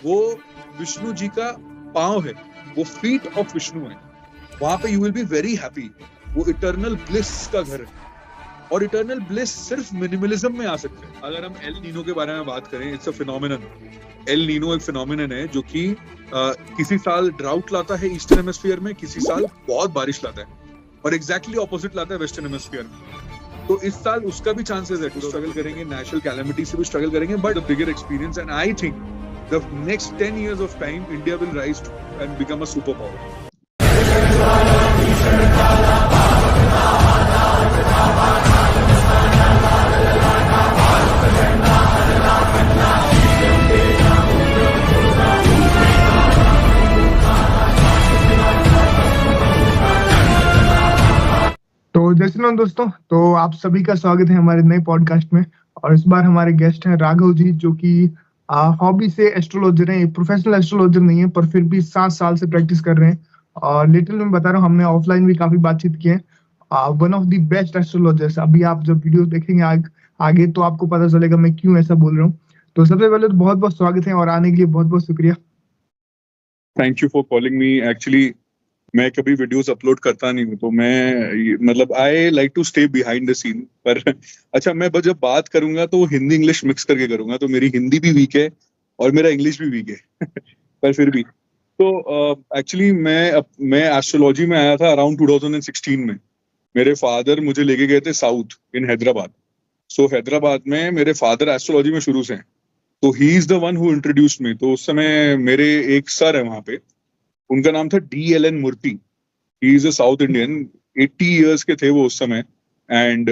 वो विष्णु जी का पांव है, वो फीट ऑफ विष्णु है। वहां पे you will be very happy. वो इटर्नल ब्लिस का घर है, और इटर्नल ब्लिस सिर्फ मिनिमलिज्म में आ सकते हैं। अगर हम एल नीनो के बारे में बात करें, it's a phenomenon. El Nino एक फिनोमिनन है जो कि किसी साल ड्राउट लाता है ईस्टर्न हेमिस्फीयर में, किसी साल बहुत बारिश लाता है, और एग्जैक्टली ऑपोजिट लाता है वेस्टर्न हेमिस्फीयर में। तो इस साल उसका भी चांसेस है, टू स्ट्रगल करेंगे, नेचुरल कैलेमिटी से भी स्ट्रगल करेंगे, but the bigger experience. And I think the next 10 years of time, India will rise and become a superpower. तो जय श्री राम दोस्तों, तो आप सभी का स्वागत है हमारे नए पॉडकास्ट में। और इस बार हमारे गेस्ट हैं राघव जी, जो कि हॉबी से एस्ट्रोलॉजर हैं। प्रोफेशनल एस्ट्रोलॉजर नहीं है, पर फिर भी 7 साल से प्रैक्टिस कर रहे हैं। और लिटिल में बता रहा हूँ, हमने ऑफलाइन भी काफी बातचीत की है। One of the best astrologers. अभी आप जब वीडियो देखेंगे आगे तो आपको पता चलेगा मैं क्यों ऐसा बोल रहा हूँ। तो सबसे पहले तो बहुत बहुत स्वागत है और आने के लिए बहुत बहुत शुक्रिया। Thank you for calling me. Actually मैं कभी वीडियोस अपलोड करता नहीं हूँ, तो मैं मतलब I like to stay behind the scene. पर अच्छा, मैं जब बात करूंगा तो हिंदी इंग्लिश मिक्स करके करूंगा, तो मेरी हिंदी भी वीक है और मेरा इंग्लिश भी वीक है पर फिर भी। तो एक्चुअली मैं एस्ट्रोलॉजी में आया था अराउंड 2016 में। मेरे फादर मुझे लेके गए थे साउथ इन हैदराबाद। सो हैदराबाद में मेरे फादर एस्ट्रोलॉजी में शुरू से हैं, तो he is the one who introduced me. तो उस समय मेरे एक सर है वहां पे, उनका नाम था DLN Murthy. He is a south Indian, 80 years के थे वो उस समय, एंड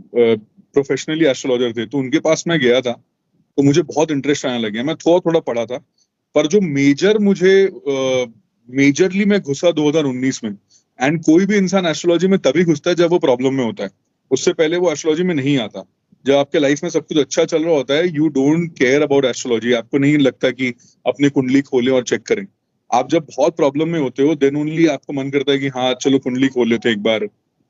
प्रोफेशनली एस्ट्रोलॉजर थे। तो उनके पास मैं गया था, तो मुझे बहुत इंटरेस्ट आने लग गया। मैं थोड़ा थोड़ा पढ़ा था, पर जो मेजरली मैं घुसा 2019 में। एंड कोई भी इंसान एस्ट्रोलॉजी में तभी घुसता है जब वो प्रॉब्लम में होता है, उससे पहले वो एस्ट्रोलॉजी में नहीं आता। जब आपके लाइफ में सब कुछ अच्छा चल रहा होता है, you don't care about astrology. आपको नहीं लगता कि अपनी कुंडली खोलें और चेक करें। आप जब बहुत प्रॉब्लम में होते हो, देन ओनली आपको मन करता है कि हाँ चलो कुंडली खोल लेते हैं एक बार,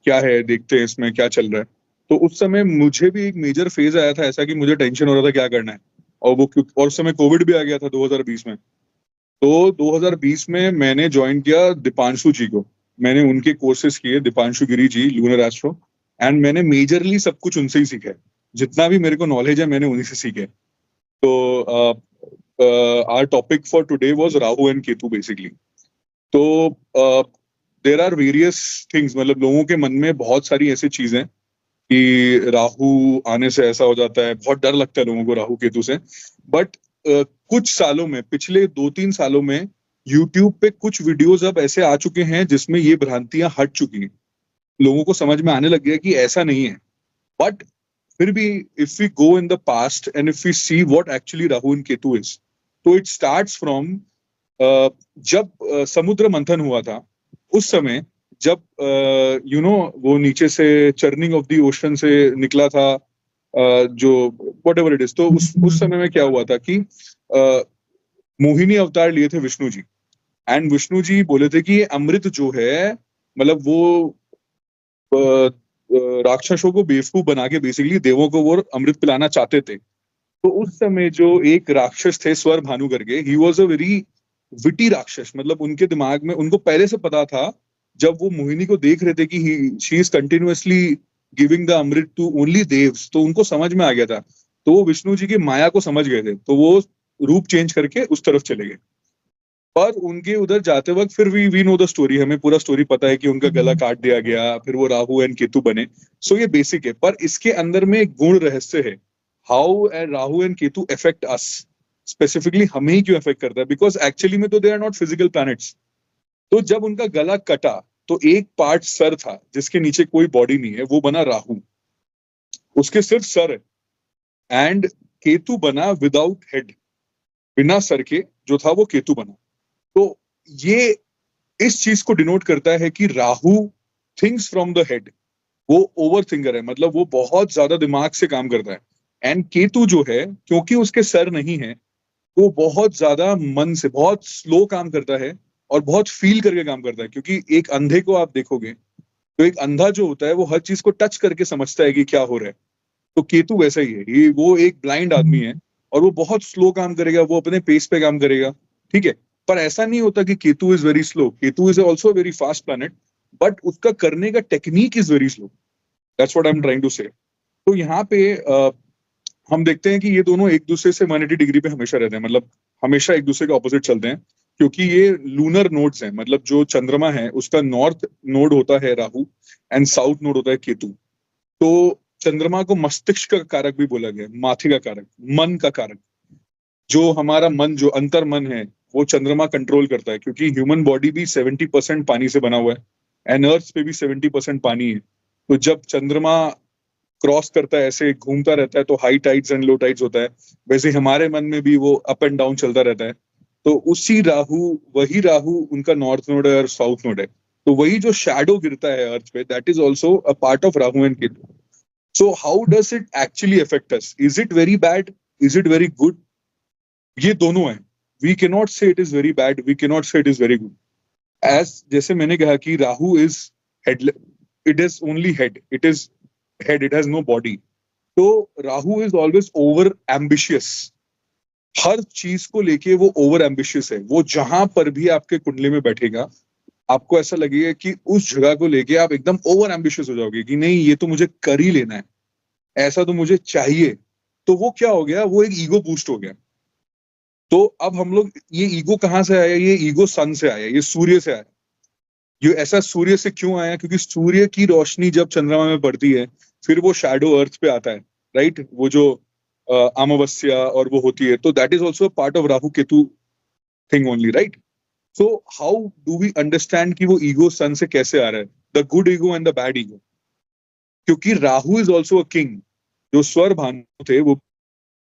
क्या है देखते हैं इसमें क्या चल रहा है। तो उस समय मुझे भी एक मेजर फेज आया था ऐसा कि मुझे टेंशन हो रहा था क्या करना है। और उस समय कोविड भी आ गया था 2020 में। तो 2020 में मैंने ज्वाइन किया दीपांशु जी को। मैंने उनके कोर्सेज किए, Deepanshu Giri ji, lunar astro. And मैंने मेजरली सब कुछ उनसे ही सीखा है। जितना भी मेरे को नॉलेज है मैंने उन्हीं से सीखे। तो our topic for today was Rahu and Ketu basically. तो there are various things, मतलब लोगों के मन में बहुत सारी ऐसी चीजें कि राहु आने से ऐसा हो जाता है, बहुत डर लगता है लोगों को राहु केतु से। बट कुछ सालों में, पिछले 2-3 सालों में यूट्यूब पे कुछ वीडियोस अब ऐसे आ चुके हैं जिसमें ये भ्रांतियां हट चुकी हैं। लोगों को समझ में आने लग गया कि ऐसा नहीं है। बट फिर भी if we go in the past and if we see what actually Rahu and Ketu is, तो इट स्टार्ट्स फ्रॉम जब समुद्र मंथन हुआ था उस समय, जब वो नीचे से चर्निंग ऑफ द ओशन से निकला था, जो वट एवर इट इज। तो उस समय में क्या हुआ था कि मोहिनी अवतार लिए थे विष्णु जी। एंड विष्णु जी बोले थे कि ये अमृत जो है, मतलब वो राक्षसों को बेवकूफ बना के बेसिकली देवों को वो अमृत पिलाना चाहते थे। तो उस समय जो एक राक्षस थे स्वर भानु करके, he was a very witty राक्षस। मतलब उनके दिमाग में, उनको पहले से पता था, जब वो मोहिनी को देख रहे थे कि she is continuously giving the amrit to only देव्स, तो उनको समझ में आ गया था। तो वो विष्णु जी की माया को समझ गए थे, तो वो रूप चेंज करके उस तरफ चले गए। पर उनके उधर जाते वक्त फिर वी नो द स्टोरी, हमें पूरा स्टोरी पता है कि उनका गला काट दिया गया, फिर वो राहु एंड केतु बने। सो ये बेसिक है, पर इसके अंदर में एक गुण रहस्य है, how and Rahu and Ketu affect us. Specifically हमें ही क्यों अफेक्ट करता है, बिकॉज एक्चुअली में तो they are not physical planets. तो जब उनका गला कटा तो एक पार्ट सर था जिसके नीचे कोई बॉडी नहीं है, वो बना राहु, उसके सिर्फ सर है। एंड केतु बना विदाउट हेड, बिना सर के जो था वो केतु बना। तो ये इस चीज को डिनोट करता है कि Rahu thinks from the head, वो ओवर थिंकर है, मतलब वो बहुत ज्यादा दिमाग से काम करता है। एंड केतु जो है, क्योंकि उसके सर नहीं है, वो बहुत ज्यादा मन से, बहुत स्लो काम करता है और बहुत फील करके काम करता है। क्योंकि एक अंधे को आप देखोगे तो एक अंधा जो होता है वो हर चीज को टच करके समझता है कि क्या हो रहा है। तो केतु वैसा ही है, वो एक ब्लाइंड आदमी है और वो बहुत स्लो काम करेगा, वो अपने पेस पे काम करेगा, ठीक है। पर ऐसा नहीं होता कि Ketu is very slow, Ketu is also very fast planet, but उसका करने का technique is very slow. That's what I am trying to say. तो यहाँ पे हम देखते हैं कि ये दोनों एक दूसरे से 180 डिग्री पे हमेशा रहते हैं, मतलब हमेशा एक दूसरे के ऑपोजिट चलते हैं, क्योंकि ये लूनर नोड्स हैं। मतलब जो चंद्रमा है उसका नॉर्थ नोड होता है राहु एंड साउथ नोड होता है केतु। तो चंद्रमा को मस्तिष्क का कारक भी बोला गया, माथे का कारक, मन का कारक। जो हमारा मन, जो अंतर मन है, वो चंद्रमा कंट्रोल करता है, क्योंकि ह्यूमन बॉडी भी 70% पानी से बना हुआ है एंड अर्थ पे भी 70% पानी है। तो जब चंद्रमा क्रॉस करता है, ऐसे घूमता रहता है, तो high tides and low tides होता है। वैसे हमारे मन में भी वो अप एंड डाउन चलता रहता है। तो वही राहु उनका नॉर्थ नोड है और साउथ नोड है। तो वही जो शैडो गिरता है अर्थ पे, that is also a part of Rahu and Ketu. So how does it actually affect us? Is it very bad? Is it very good? ये दोनों है। We can not say it is very bad, we can not say it is very good. जैसे मैंने कहा कि Rahu is head, it is only head, it has no body. तो Rahu is always over ambitious. हर चीज को लेके वो ओवर एम्बिशियस है। वो जहां पर भी आपके कुंडली में बैठेगा, आपको ऐसा लगेगा कि उस जगह को लेके आप एकदम ओवर एम्बिशियस हो जाओगे कि नहीं, ये तो मुझे कर ही लेना है, ऐसा तो मुझे चाहिए। तो वो क्या हो गया, वो एक ईगो बूस्ट हो गया। तो अब हम लोग, ये ईगो कहाँ से आया? ये ईगो सन से आया, ये सूर्य से आया। ये ऐसा सूर्य से क्यों आया? क्योंकि सूर्य की रोशनी जब चंद्रमा में पड़ती है, फिर वो शैडो अर्थ पे आता है, राइट? वो जो अमावस्या और वो होती है, तो that is also part of Rahu Ketu thing only, right? So how do we understand कि वो ईगो सन से कैसे आ रहा है, the good ego and the bad ego? क्योंकि Rahu is also a king. जो स्वर भानु थे वो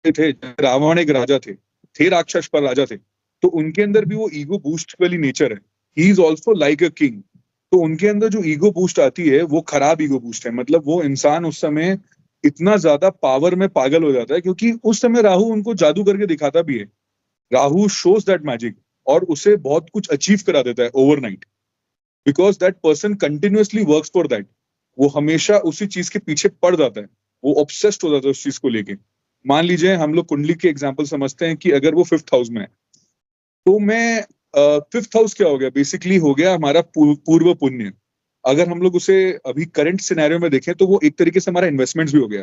थे, रावण एक राजा थे राक्षस पर राजा थे। तो उनके अंदर भी वो ईगो बूस्ट वाली नेचर है। He is also like a king. तो उनके अंदर जो ईगो बूस्ट आती है वो खराब ईगो बूस्ट है। मतलब वो इंसान उस समय इतना ज्यादा पावर में पागल हो जाता है, क्योंकि उस समय राहु उनको जादू करके दिखाता भी है। राहु शोज दैट मैजिक और उसे बहुत कुछ अचीव करा देता है overnight, because that person continuously works for that. वो हमेशा उसी चीज के पीछे पड़ जाता है, वो ऑब्सेस्ड हो जाता है उस चीज को लेके। मान लीजिए हम लोग कुंडली के एग्जाम्पल समझते हैं कि अगर वो 5th हाउस में है, तो मैं 5th हाउस क्या हो गया? बेसिकली हो गया हमारा पूर्व पुण्य। अगर हम लोग उसे अभी करंट सिनेरियो में देखें, तो वो एक तरीके से हमारा इन्वेस्टमेंट्स भी हो गया।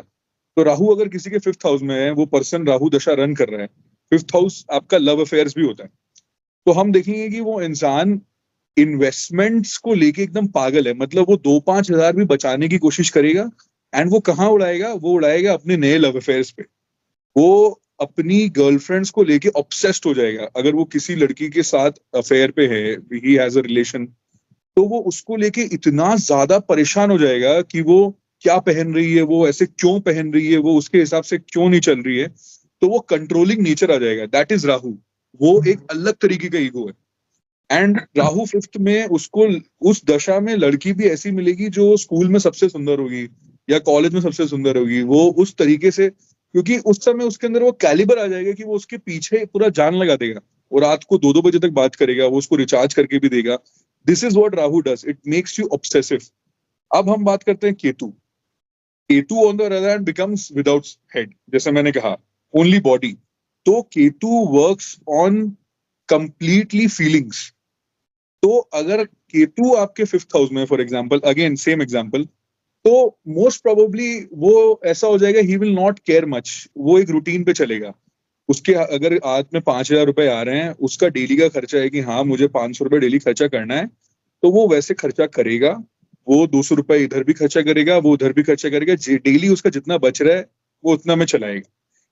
तो राहु अगर किसी के 5th हाउस में है, वो पर्सन राहु दशा रन कर रहा है, 5th हाउस आपका लव अफेयर्स भी होता है, तो हम देखेंगे कि वो इंसान इन्वेस्टमेंट्स को लेके एकदम पागल है। मतलब वो 2-5 हजार भी बचाने की कोशिश करेगा, एंड वो कहाँ उड़ाएगा? वो उड़ाएगा अपने नए लव अफेयर्स पे। वो अपनी गर्लफ्रेंड्स को लेके ऑब्सेस्ड हो जाएगा। अगर वो किसी लड़की के साथ अफेयर पे है, ही हैज अ रिलेशन, तो वो उसको लेके इतना ज्यादा परेशान हो जाएगा कि वो क्या पहन रही है, वो ऐसे क्यों पहन रही है, वो उसके हिसाब से क्यों नहीं चल रही है। तो वो कंट्रोलिंग नेचर आ जाएगा। That is Rahu. वो एक अलग तरीके का ईगो है। एंड राहु 5th में उसको, उस दशा में लड़की भी ऐसी मिलेगी जो स्कूल में सबसे सुंदर होगी या कॉलेज में सबसे सुंदर होगी। वो उस तरीके से, क्योंकि उस समय उसके अंदर वो कैलिबर आ जाएगा कि वो उसके पीछे पूरा जान लगा देगा। वो रात को 2-2 बजे तक बात करेगा, वो उसको रिचार्ज करके भी देगा। This is what Rahu does, it makes you obsessive. अब हम बात करते हैं Ketu. Ketu on the other hand becomes without head, जैसे मैंने कहा, ओनली बॉडी। तो Ketu works on completely feelings. तो अगर केतु आपके 5th हाउस में, for example, again same example, तो मोस्ट प्रोबेबली वो ऐसा हो जाएगा, he will not care much. वो एक रूटीन पे चलेगा। उसके अगर आज में 5,000 रुपए आ रहे हैं, उसका डेली का खर्चा है कि हाँ मुझे 500 रुपए डेली खर्चा करना है, तो वो वैसे खर्चा करेगा। वो 200 रुपए इधर भी खर्चा करेगा, वो उधर भी खर्चा करेगा। डेली उसका जितना बच रहा है वो उतना में चलाएगा।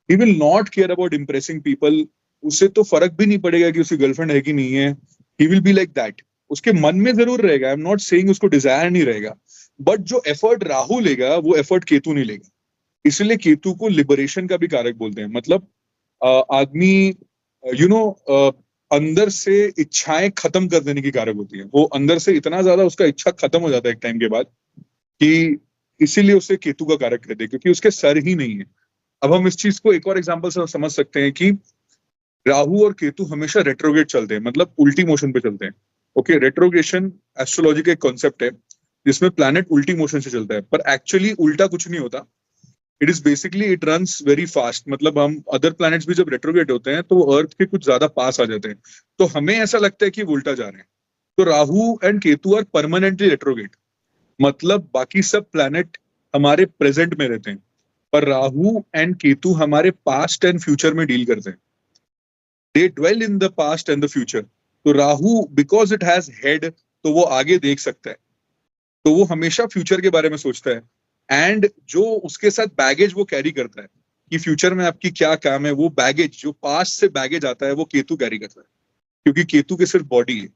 He will not care about impressing people. उसे तो फर्क भी नहीं पड़ेगा कि उसकी गर्लफ्रेंड है कि नहीं है। He will be like that. उसके मन में जरूर रहेगा, आई एम नॉट सेइंग उसको डिजायर नहीं रहेगा, बट जो एफर्ट राहु लेगा वो एफर्ट केतु नहीं लेगा। इसलिए केतु को लिबरेशन का भी कारक बोलते हैं। मतलब आदमी यू नो अंदर से इच्छाएं खत्म कर देने की कारक होती है। वो अंदर से इतना ज्यादा उसका इच्छा खत्म हो जाता है एक टाइम के बाद, कि इसीलिए उसे केतु का कारक कहते हैं, क्योंकि उसके सर ही नहीं है। अब हम इस चीज को एक और एग्जांपल से समझ सकते हैं कि राहु और केतु हमेशा रेट्रोगेट चलते हैं, मतलब उल्टी मोशन पे चलते हैं। ओके, रेट्रोगेशन एस्ट्रोलॉजी का एक कॉन्सेप्ट है जिसमें प्लैनेट उल्टी मोशन से चलता है, पर एक्चुअली उल्टा कुछ नहीं होता। It is basically it runs very fast, मतलब हम अदर प्लैनेट्स भी जब रेट्रोग्रेड होते हैं तो वो अर्थ के कुछ ज्यादा पास आ जाते हैं, तो हमें ऐसा लगता है कि वो उल्टा जा रहे हैं। तो Rahu and Ketu are permanently retrograde, मतलब बाकी सब प्लैनेट हमारे प्रेजेंट में रहते हैं, पर राहु एंड केतु हमारे पास्ट एंड फ्यूचर में डील करते हैं। They dwell in the past and the future. तो Rahu because it has head, तो वो आगे देख सकता है, तो वो हमेशा फ्यूचर के बारे में सोचता है, एंड जो उसके साथ बैगेज वो कैरी करता है कि फ्यूचर में आपकी क्या काम है, वो बैगेज जो पास्ट से बैगेज आता है वो केतु कैरी करता है, क्योंकि केतु के सिर्फ बॉडी है।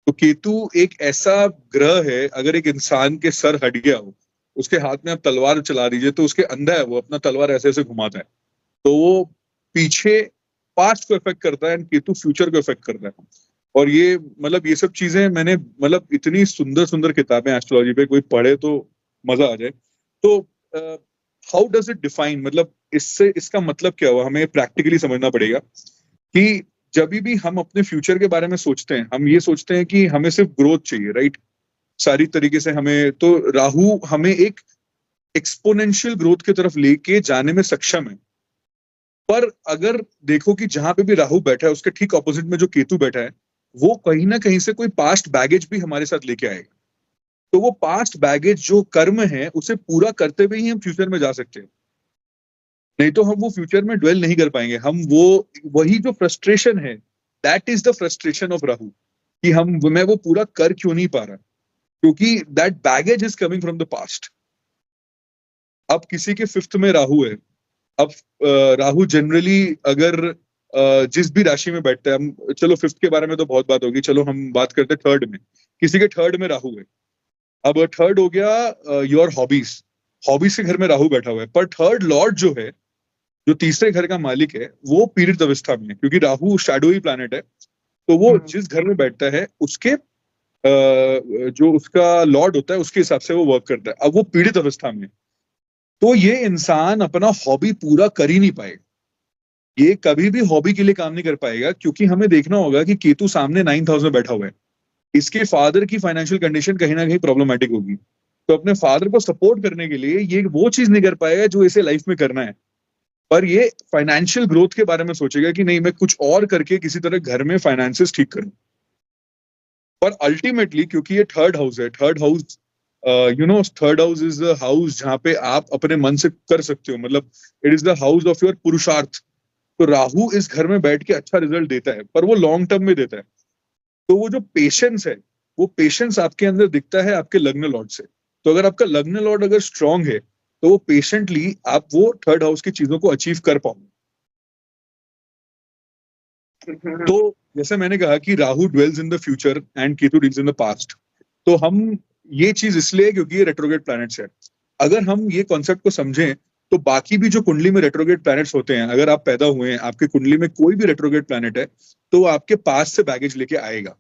तो केतु एक ऐसा ग्रह है, अगर एक इंसान के सर हट गया हो, उसके हाथ में आप तलवार चला दीजिए तो उसके अंदर है, वो अपना तलवार ऐसे ऐसे घुमाता है, तो वो पीछे पास्ट को इफेक्ट करता है एंड केतु फ्यूचर को इफेक्ट करता है। और ये मतलब ये सब चीजें मैंने मतलब इतनी सुंदर सुंदर किताबें एस्ट्रोलॉजी पे, कोई पढ़े तो मजा आ जाए। तो हाउ डज इट डिफाइन, मतलब इससे इसका मतलब क्या हुआ, हमें प्रैक्टिकली समझना पड़ेगा कि जब भी हम अपने फ्यूचर के बारे में सोचते हैं, हम ये सोचते हैं कि हमें सिर्फ ग्रोथ चाहिए, राइट, सारी तरीके से हमें, तो राहु हमें एक एक्सपोनेंशियल ग्रोथ की तरफ लेके जाने में सक्षम है। पर अगर देखो कि जहां पे भी राहु बैठा है उसके ठीक ऑपोजिट में जो केतु बैठा है, वो कहीं ना कहीं से कोई पास्ट बैगेज भी हमारे साथ लेके आएगा। तो वो पास्ट बैगेज जो कर्म है उसे पूरा करते हुए ही हम फ्यूचर में जा सकते हैं, नहीं तो हम वो फ्यूचर में ड्वेल नहीं कर पाएंगे। हम वो वही जो फ्रस्ट्रेशन है, that is the frustration of Rahu, कि मैं वो पूरा कर क्यों नहीं पा रहा, क्योंकि that baggage is coming from the past. अब किसी के फिफ्थ में राहु है, अब राहु जनरली अगर जिस भी राशि में बैठता है, हम चलो फिफ्थ के बारे में तो बहुत बात होगी, चलो हम बात करते हैं थर्ड में। किसी के थर्ड में राहु है, अब थर्ड हो गया योर हॉबीज, हॉबीज के घर में राहु बैठा हुआ है, पर थर्ड लॉर्ड जो है, जो तीसरे घर का मालिक है, वो पीड़ित अवस्था में है, क्योंकि राहु शैडोई प्लैनेट है। तो वो जिस घर में बैठता है उसके जो उसका लॉर्ड होता है उसके हिसाब से वो वर्क करता है। अब वो पीड़ित अवस्था में, तो ये इंसान अपना हॉबी पूरा कर ही नहीं पाएगा, ये कभी भी हॉबी के लिए काम नहीं कर पाएगा, क्योंकि हमें देखना होगा कि केतु सामने 9th हाउस में बैठा हुआ है, इसके फादर की फाइनेंशियल कंडीशन कहीं ना कहीं प्रॉब्लमेटिक होगी। तो अपने फादर को सपोर्ट करने के लिए ये वो चीज नहीं कर पाएगा जो इसे लाइफ में करना है, पर ये फाइनेंशियल ग्रोथ के बारे में सोचेगा कि नहीं मैं कुछ और करके किसी तरह घर में फाइनेंसेस ठीक करूं। पर अल्टीमेटली क्योंकि ये थर्ड हाउस है, third house third house is the house जहां पे आप अपने मन से कर सकते हो, मतलब it is the house of your पुरुषार्थ। तो राहु इस घर में बैठ के अच्छा रिजल्ट देता है, पर वो लॉन्ग टर्म में देता है। तो वो जो पेशेंस है, वो पेशेंस आपके अंदर दिखता है आपके लग्न लॉर्ड से। तो अगर आपका लग्न लॉर्ड अगर स्ट्रांग है, तो वो पेशेंटली आप वो थर्ड हाउस की चीजों को अचीव कर पाओगे। तो जैसे मैंने कहा कि Rahu dwells in the future and Ketu deals in the past, तो हम ये चीज इसलिए क्योंकि ये रेट्रोग्रेड प्लैनेट्स है। अगर हम ये कॉन्सेप्ट को समझें, तो बाकी भी जो कुंडली में रेट्रोग्रेड प्लैनेट्स होते हैं, अगर आप पैदा हुए हैं, आपके कुंडली में कोई भी रेट्रोग्रेड प्लैनेट है, तो आपके पास से बैगेज लेके आएगा।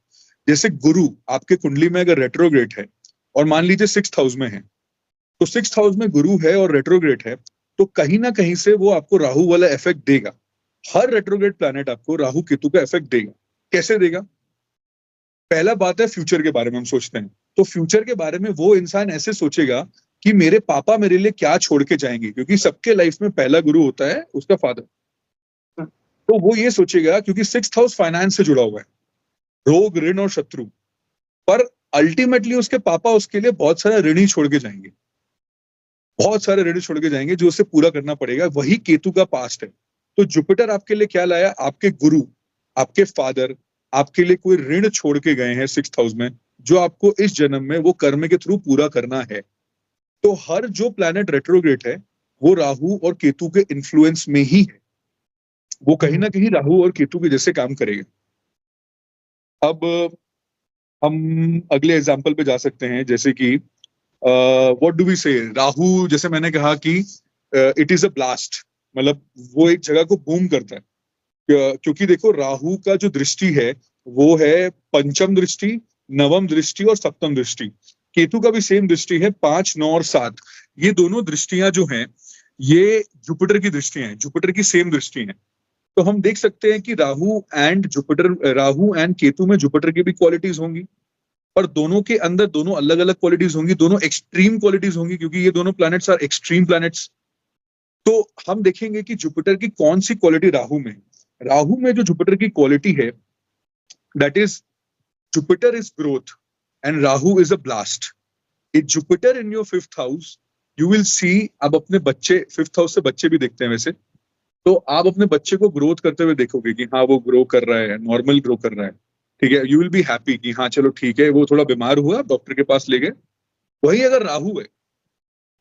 जैसे गुरु आपके कुंडली में अगर रेट्रोग्रेड है और मान लीजिए 6th हाउस में है, तो 6th हाउस में गुरु है और रेट्रोग्रेड है, तो कहीं ना कहीं से वो आपको राहु वाला इफेक्ट देगा। हर रेट्रोग्रेड प्लैनेट आपको राहु केतु का इफेक्ट देगा। कैसे देगा? पहला बात है फ्यूचर के बारे में हम सोचते हैं, तो फ्यूचर के बारे में वो इंसान ऐसे सोचेगा कि मेरे पापा मेरे लिए क्या छोड़ के जाएंगे, क्योंकि सबके लाइफ में पहला गुरु होता है उसका फादर। तो वो ये सोचेगा, क्योंकि 6th हाउस फाइनेंस से जुड़ा हुआ है, रोग, ऋण और शत्रु, पर अल्टीमेटली उसके पापा उसके लिए बहुत सारा ऋण ही छोड़ के जाएंगे, बहुत सारे ऋण छोड़ के जाएंगे जो उसे पूरा करना पड़ेगा। वही केतु का पास्ट है। तो जुपिटर आपके लिए क्या लाया? आपके गुरु, आपके फादर आपके लिए कोई ऋण छोड़ के गए हैं 6th हाउस में, जो आपको इस जन्म में वो कर्म के थ्रू पूरा करना है। तो हर जो प्लैनेट रेट्रोग्रेड है वो राहु और केतु के इन्फ्लुएंस में ही है, वो कहीं ना कहीं राहु और केतु के जैसे काम करेगा। अब हम अगले एग्जाम्पल पे जा सकते हैं, जैसे कि व्हाट डू वी से, राहु जैसे मैंने कहा कि इट इज अ ब्लास्ट, मतलब वो एक जगह को बूम करता है। क्योंकि देखो राहु का जो दृष्टि है वो है पंचम दृष्टि, नवम दृष्टि और सप्तम दृष्टि। केतु का भी सेम दृष्टि है, 5, 9 और 7। ये दोनों दृष्टियां जो हैं ये जुपिटर की दृष्टियां हैं, जुपिटर की सेम दृष्टि हैं। तो हम देख सकते हैं कि राहु एंड केतु में जुपिटर की भी क्वालिटीज होंगी, और दोनों के अंदर दोनों अलग अलग क्वालिटीज होंगी, दोनों एक्सट्रीम क्वालिटीज होंगी, क्योंकि ये दोनों प्लैनेट्स आर एक्सट्रीम प्लैनेट्स। तो हम देखेंगे कि जुपिटर की कौन सी क्वालिटी राहु में है। राहु में जो जुपिटर की क्वालिटी है, that is Jupiter is growth and Rahu is a blast. It Jupiter in your 5th house, you will सी। अब अपने बच्चे 5th हाउस से बच्चे भी देखते हैं वैसे, तो आप अपने बच्चे को ग्रोथ करते हुए देखोगे कि हाँ वो ग्रो कर रहा है, नॉर्मल ग्रो कर रहा है, ठीक है। यू विल बी हैप्पी कि हाँ चलो ठीक है, वो थोड़ा बीमार हुआ, डॉक्टर के पास ले गए। वही अगर राहु है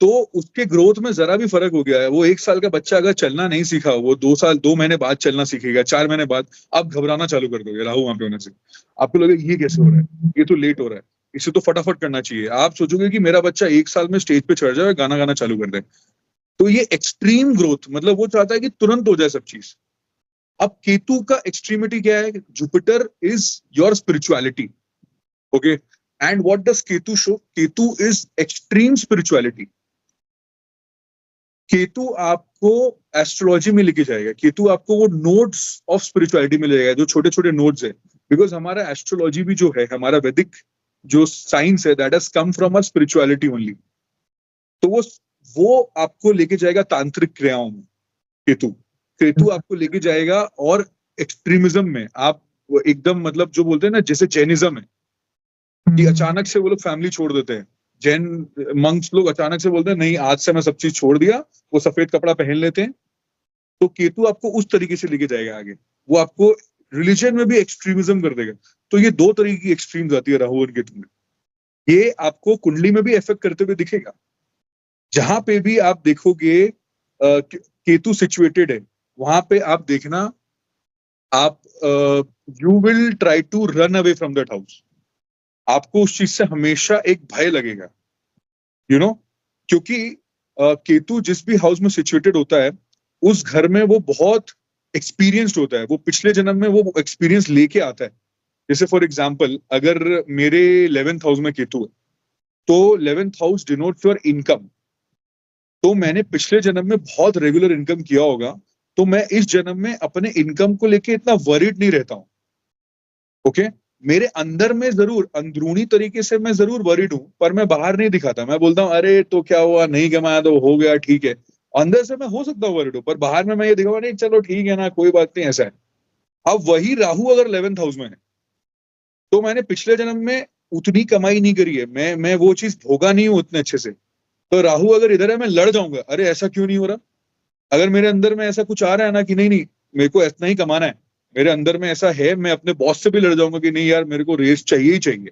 तो उसके ग्रोथ में जरा भी फर्क हो गया है। वो 1 साल का बच्चा अगर चलना नहीं सीखा, वो 2 महीने बाद चलना सीखेगा, 4 महीने बाद, आप घबराना चालू कर दोगे राहु वहां पे होने से। आपको लगेगा ये कैसे हो रहा है, ये तो लेट हो रहा है, इसे तो फटाफट करना चाहिए। आप सोचोगे कि मेरा बच्चा 1 साल में स्टेज पे चढ़ जाए, गाना गाना चालू कर दे। तो ये एक्सट्रीम ग्रोथ, मतलब वो चाहता है कि तुरंत हो जाए सब चीज। अब केतु का एक्सट्रीमिटी क्या है? Jupiter is your spirituality, okay, and what does Ketu show? Ketu is extreme spirituality. Ketu आपको एस्ट्रोलॉजी में लेके जाएगा, केतु आपको वो नोड्स ऑफ स्पिरिचुअलिटी में ले जाएगा, जो छोटे छोटे नोड्स है। बिकॉज हमारा एस्ट्रोलॉजी भी जो है, हमारा वैदिक जो साइंस है, that has come from a spirituality only. तो वो आपको लेके जाएगा तांत्रिक क्रियाओं में। केतु केतु आपको लेके जाएगा और एक्सट्रीमिज्म में। आप एकदम, मतलब जो बोलते हैं ना, जैसे जैनिज्म है कि अचानक से वो लोग फैमिली छोड़ देते हैं। जैन मंक्स लोग अचानक से बोलते हैं नहीं आज से मैं सब चीज छोड़ दिया, वो सफेद कपड़ा पहन लेते हैं। तो केतु आपको उस तरीके से लेके जाएगा आगे। वो आपको रिलीजन में भी एक्सट्रीमिज्म कर देगा। तो ये 2 तरीके की एक्सट्रीम्स आती है राहु और केतु में। ये आपको कुंडली में भी इफेक्ट करते हुए दिखेगा। जहां पे भी आप देखोगे केतु सिचुएटेड है, वहां पे आप देखना, आप you will try to run away from that house. आपको उस चीज से हमेशा एक भय लगेगा, यू नो, क्योंकि केतु जिस भी हाउस में सिचुएटेड होता है, उस घर में वो बहुत एक्सपीरियंस्ड होता है। वो पिछले जन्म में वो एक्सपीरियंस लेके आता है। जैसे फॉर एग्जाम्पल, अगर मेरे 11th हाउस में केतु है, तो 11th house denotes your income. तो मैंने पिछले जन्म में बहुत रेगुलर इनकम किया होगा, तो मैं इस जन्म में अपने इनकम को लेके इतना वरीड नहीं रहता हूं, ओके। मेरे अंदर में जरूर अंदरूनी तरीके से मैं जरूर वरीड हूं, पर मैं बाहर नहीं दिखाता। मैं बोलता हूं अरे तो क्या हुआ, नहीं कमाया तो हो गया, ठीक है। अंदर से मैं हो सकता हूँ वरीड हूं, पर बाहर में मैं ये दिखाऊंगा नहीं, चलो ठीक है ना, कोई बात नहीं, ऐसा है। अब वही राहु अगर 11th हाउस में है, तो मैंने पिछले जन्म में उतनी कमाई नहीं करी है, मैं वो चीज भोगा नहीं हूं उतने अच्छे से। तो राहु अगर इधर है, मैं लड़ जाऊंगा, अरे ऐसा क्यों नहीं हो रहा। अगर मेरे अंदर में ऐसा कुछ आ रहा है ना कि नहीं नहीं मेरे को इतना ही कमाना है, मेरे अंदर में ऐसा है, मैं अपने बॉस से भी लड़ जाऊंगा कि नहीं यार मेरे को रेस चाहिए ही चाहिए।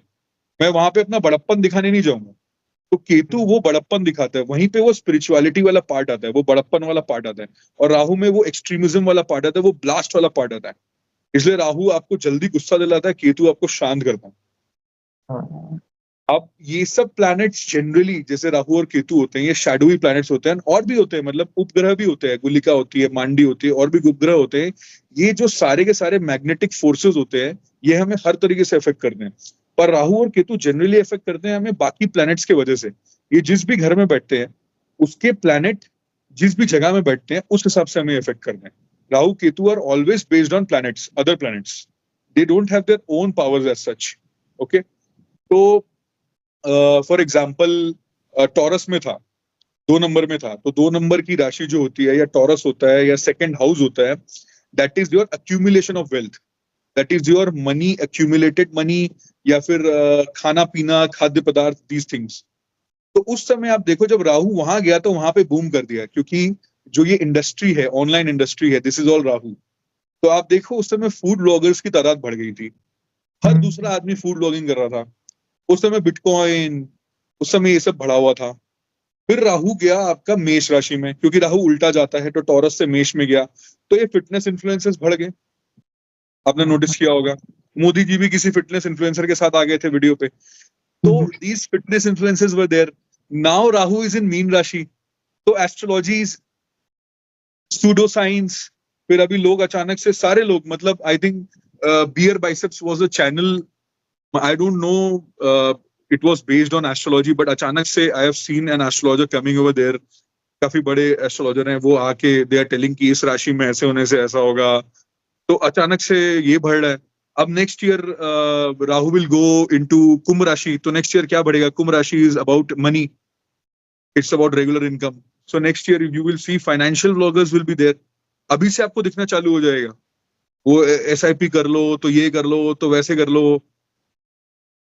मैं वहां पे अपना बड़प्पन दिखाने नहीं जाऊंगा। तो केतु वो बड़प्पन दिखाता है, वहीं पे वो स्पिरिचुअलिटी वाला पार्ट आता है, वो बड़प्पन वाला पार्ट आता है। और राहु में वो एक्सट्रीमिज्म वाला पार्ट आता है, वो ब्लास्ट वाला पार्ट आता है। इसलिए राहु आपको जल्दी गुस्सा दिलाता है, केतु आपको शांत करता है। अब ये सब प्लैनेट्स जनरली, जैसे राहु और केतु होते हैं, ये शैडोई प्लैनेट्स होते हैं। और भी होते हैं, मतलब उपग्रह भी होते हैं, गुलिका होती है, मांडी होती है, और भी उपग्रह होते हैं। ये जो सारे के सारे मैग्नेटिक फोर्सेस होते हैं, ये हमें हर तरीके से इफेक्ट करते हैं। पर राहु और केतु जनरली इफेक्ट करते हैं हमें बाकी प्लैनेट्स के वजह से। ये जिस भी घर में बैठते हैं, उसके प्लैनेट जिस भी जगह में बैठते हैं, उस हिसाब से हमें इफेक्ट करते हैं। Rahu Ketu are always based on planets, other planets. They don't have their own powers as such, okay. तो फॉर एग्जाम्पल, टॉरस में था, 2 नंबर में था, तो 2 नंबर की राशि जो होती है, या टॉरस होता है, या सेकंड हाउस होता है, that is your accumulation of wealth, that is your money, accumulated money, या फिर खाना पीना, खाद्य पदार्थ, दीज थिंग्स। तो उस समय आप देखो, जब राहु वहां गया तो वहां पे बूम कर दिया, क्योंकि जो ये इंडस्ट्री है, ऑनलाइन इंडस्ट्री है, दिस इज ऑल राहु। तो आप देखो उस समय फूड ब्लॉगर्स की तादाद बढ़ गई थी, हर दूसरा आदमी फूड ब्लॉगिंग कर रहा था। उस समय बिटकॉइन, उस समय ये सब बढ़ा हुआ था। फिर राहु गया आपका मेष राशि में, क्योंकि राहु उल्टा जाता है, तो टॉरस से मेष में गया, तो ये फिटनेस इन्फ्लुएंसर्स बढ़ गए। आपने नोटिस किया होगा, मोदी जी भी किसी फिटनेस इन्फ्लुएंसर के साथ आ गए थे वीडियो पे। तो these fitness influencers were there. Now Rahu is in Meen rashi, तो एस्ट्रोलॉजी, सूडो साइंस। फिर अभी लोग अचानक से सारे लोग, मतलब I think Beer Biceps was a channel, I don't know, it was based on astrology, but अचानक से I have seen an astrologer coming over there. काफी बड़े एस्ट्रोलॉजर हैं, वो आके दे आर टेलिंग कि इस राशि में ऐसे होने से ऐसा होगा। तो अचानक से ये बढ़ रहा है। अब next year Rahu will go into Kumbh rashi, तो नेक्स्ट ईयर क्या बढ़ेगा? Kumbh rashi is about money, it's about regular income. So next year you will see financial vloggers will be there. अभी से आपको दिखना चालू हो जाएगा, वो SIP कर लो तो ये कर लो तो वैसे कर लो।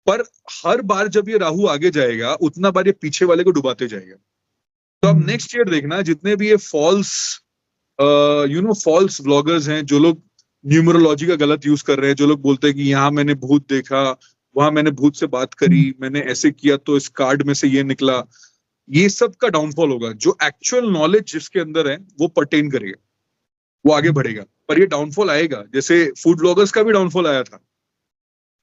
पर हर बार जब ये राहु आगे जाएगा उतना बार ये पीछे वाले को डुबाते जाएगा। तो अब नेक्स्ट ईयर देखना जितने भी ये फॉल्स व्लॉगर्स हैं, जो लोग न्यूमरोलॉजी का गलत यूज कर रहे हैं, जो लोग बोलते हैं कि यहाँ मैंने भूत देखा, वहां मैंने भूत से बात करी, मैंने ऐसे किया तो इस कार्ड में से ये निकला, ये सब का डाउनफॉल होगा। जो एक्चुअल नॉलेज जिसके अंदर है वो पर्टेन करेगा, वो आगे बढ़ेगा। पर ये डाउनफॉल आएगा, जैसे फूड व्लॉगर्स का भी डाउनफॉल आया था,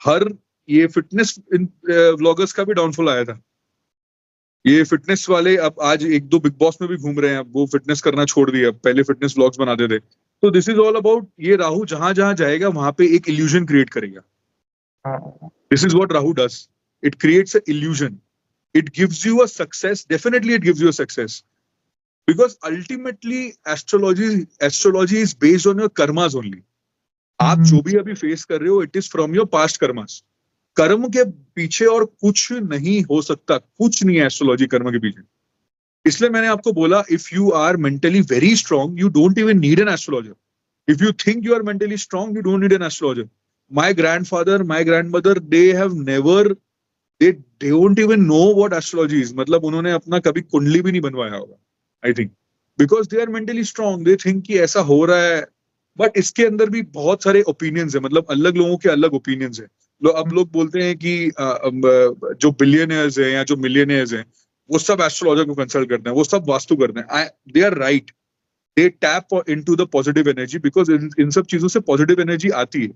हर ये फिटनेस व्लॉगर्स का भी डाउनफॉल आया था। ये फिटनेस वाले अब आज एक दो बिग बॉस में भी घूम रहे हैं, अब वो फिटनेस करना छोड़ दिया, पहले फिटनेस व्लॉग्स बनाते थे। तो दिस इज ऑल अबाउट, ये राहु जहां जहां जाएगा वहां पे एक इल्यूजन क्रिएट करेगा। This is what Rahu does, it creates a illusion, it gives you a success, definitely it gives you a success, because ultimately astrology is based on your karmas only. आप जो भी अभी फेस कर रहे हो, it is from your past karmas. कर्म के पीछे और कुछ नहीं हो सकता, कुछ नहीं है एस्ट्रोलॉजी कर्म के पीछे। इसलिए मैंने आपको बोला, if you are mentally very strong you don't even need an astrologer. If you think you are mentally strong you don't need an astrologer. My grandfather, my grandmother, they have never, they don't even know what astrology is. मतलब उन्होंने अपना कभी कुंडली भी नहीं बनवाया होगा, I think, because they are mentally strong. They think कि ऐसा हो रहा है, बट इसके अंदर भी बहुत सारे ओपिनियंस है, मतलब अलग लोगों के अलग ओपिनियंस है। अब लोग बोलते हैं कि जो बिलियनियर्स हैं या जो मिलियनियर्स हैं वो सब एस्ट्रोलॉजर को कंसल्ट करते हैं, वो सब वास्तु करते हैं। They are right, they tap into the positive energy, because इन सब चीजों से पॉजिटिव एनर्जी आती है।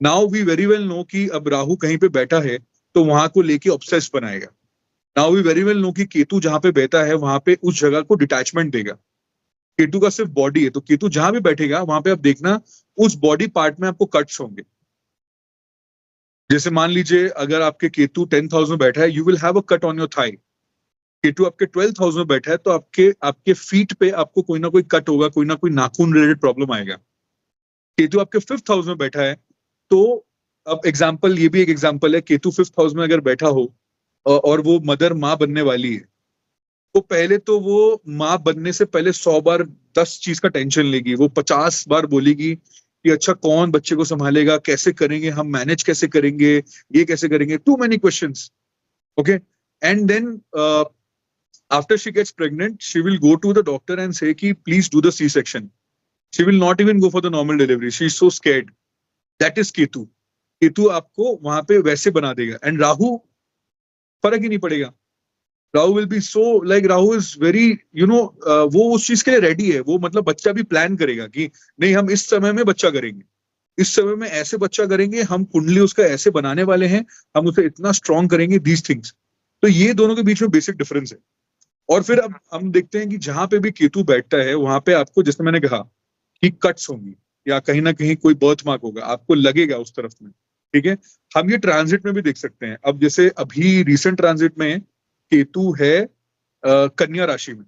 Now we very well know कि अब राहु कहीं पे बैठा है तो वहां को लेके ऑब्सेस बनाएगा। Now we very well know कि केतु जहां पे बैठा है वहां पे उस जगह को डिटैचमेंट देगा। केतु का सिर्फ बॉडी है, तो केतु जहां भी बैठेगा वहां पे आप देखना उस बॉडी पार्ट में आपको कट्स होंगे। जैसे मान लीजिए अगर आपके केतु 10th हाउस में बैठा है, you will have a cut on your thigh. Ketu आपके 12th हाउस में बैठा है तो आपके फीट पे आपको कोई ना कोई कट होगा, कोई ना कोई नाखून रिलेटेड प्रॉब्लम आएगा। केतु आपके 5th हाउस में बैठा है तो अब एग्जाम्पल, ये भी एक एग्जाम्पल है, केतु 5th हाउस में अगर बैठा हो और वो मदर माँ बनने वाली है, तो पहले तो वो माँ बनने से पहले 100 बार 10 चीज का टेंशन लेगी, वो 50 बार बोलेगी कि अच्छा कौन बच्चे को संभालेगा, कैसे करेंगे, हम मैनेज कैसे करेंगे, ये कैसे करेंगे, too many questions. Okay, and then after she gets pregnant she will go to the doctor and say कि please do the C section. She will not even go for the normal delivery, she is so scared. That is Ketu. Ketu आपको वहां पे वैसे बना देगा। And Rahu, फर्क ही नहीं पड़ेगा। Rahu will be so like, Rahu is very वो उस चीज के लिए रेडी है। वो मतलब बच्चा भी प्लान करेगा कि नहीं हम इस समय में बच्चा करेंगे, इस समय में ऐसे बच्चा करेंगे, हम कुंडली उसका ऐसे बनाने वाले हैं, हम उसे इतना स्ट्रॉन्ग करेंगे, दीज थिंग्स। तो ये दोनों के बीच में बेसिक डिफरेंस है। और फिर अब हम देखते हैं कि जहां पे भी केतु बैठता है वहां पे आपको, जैसे मैंने कहा कि कट्स होंगी या कहीं ना कहीं कोई बर्थ मार्क होगा, आपको लगेगा उस तरफ में। ठीक है, हम ये ट्रांजिट में भी देख सकते हैं। अब जैसे अभी रिसेंट ट्रांजिट में केतु है कन्या राशि में,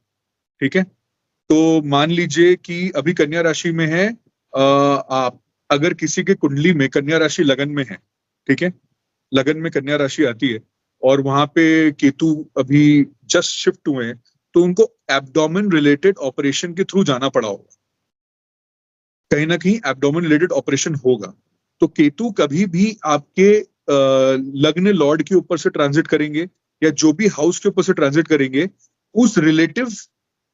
ठीक है, तो मान लीजिए कि अभी कन्या राशि में है, आप अगर किसी के कुंडली में कन्या राशि लगन में है, ठीक है, लगन में कन्या राशि आती है और वहां पे केतु अभी जस्ट शिफ्ट हुए हैं, तो उनको एब्डोमेन रिलेटेड ऑपरेशन के थ्रू जाना पड़ा होगा, कहीं ना कहीं एब्डोमेन रिलेटेड ऑपरेशन होगा। तो केतु कभी भी आपके लग्न लॉर्ड के ऊपर से ट्रांजिट करेंगे या जो भी हाउस के ऊपर से ट्रांजिट करेंगे, उस रिलेटिव,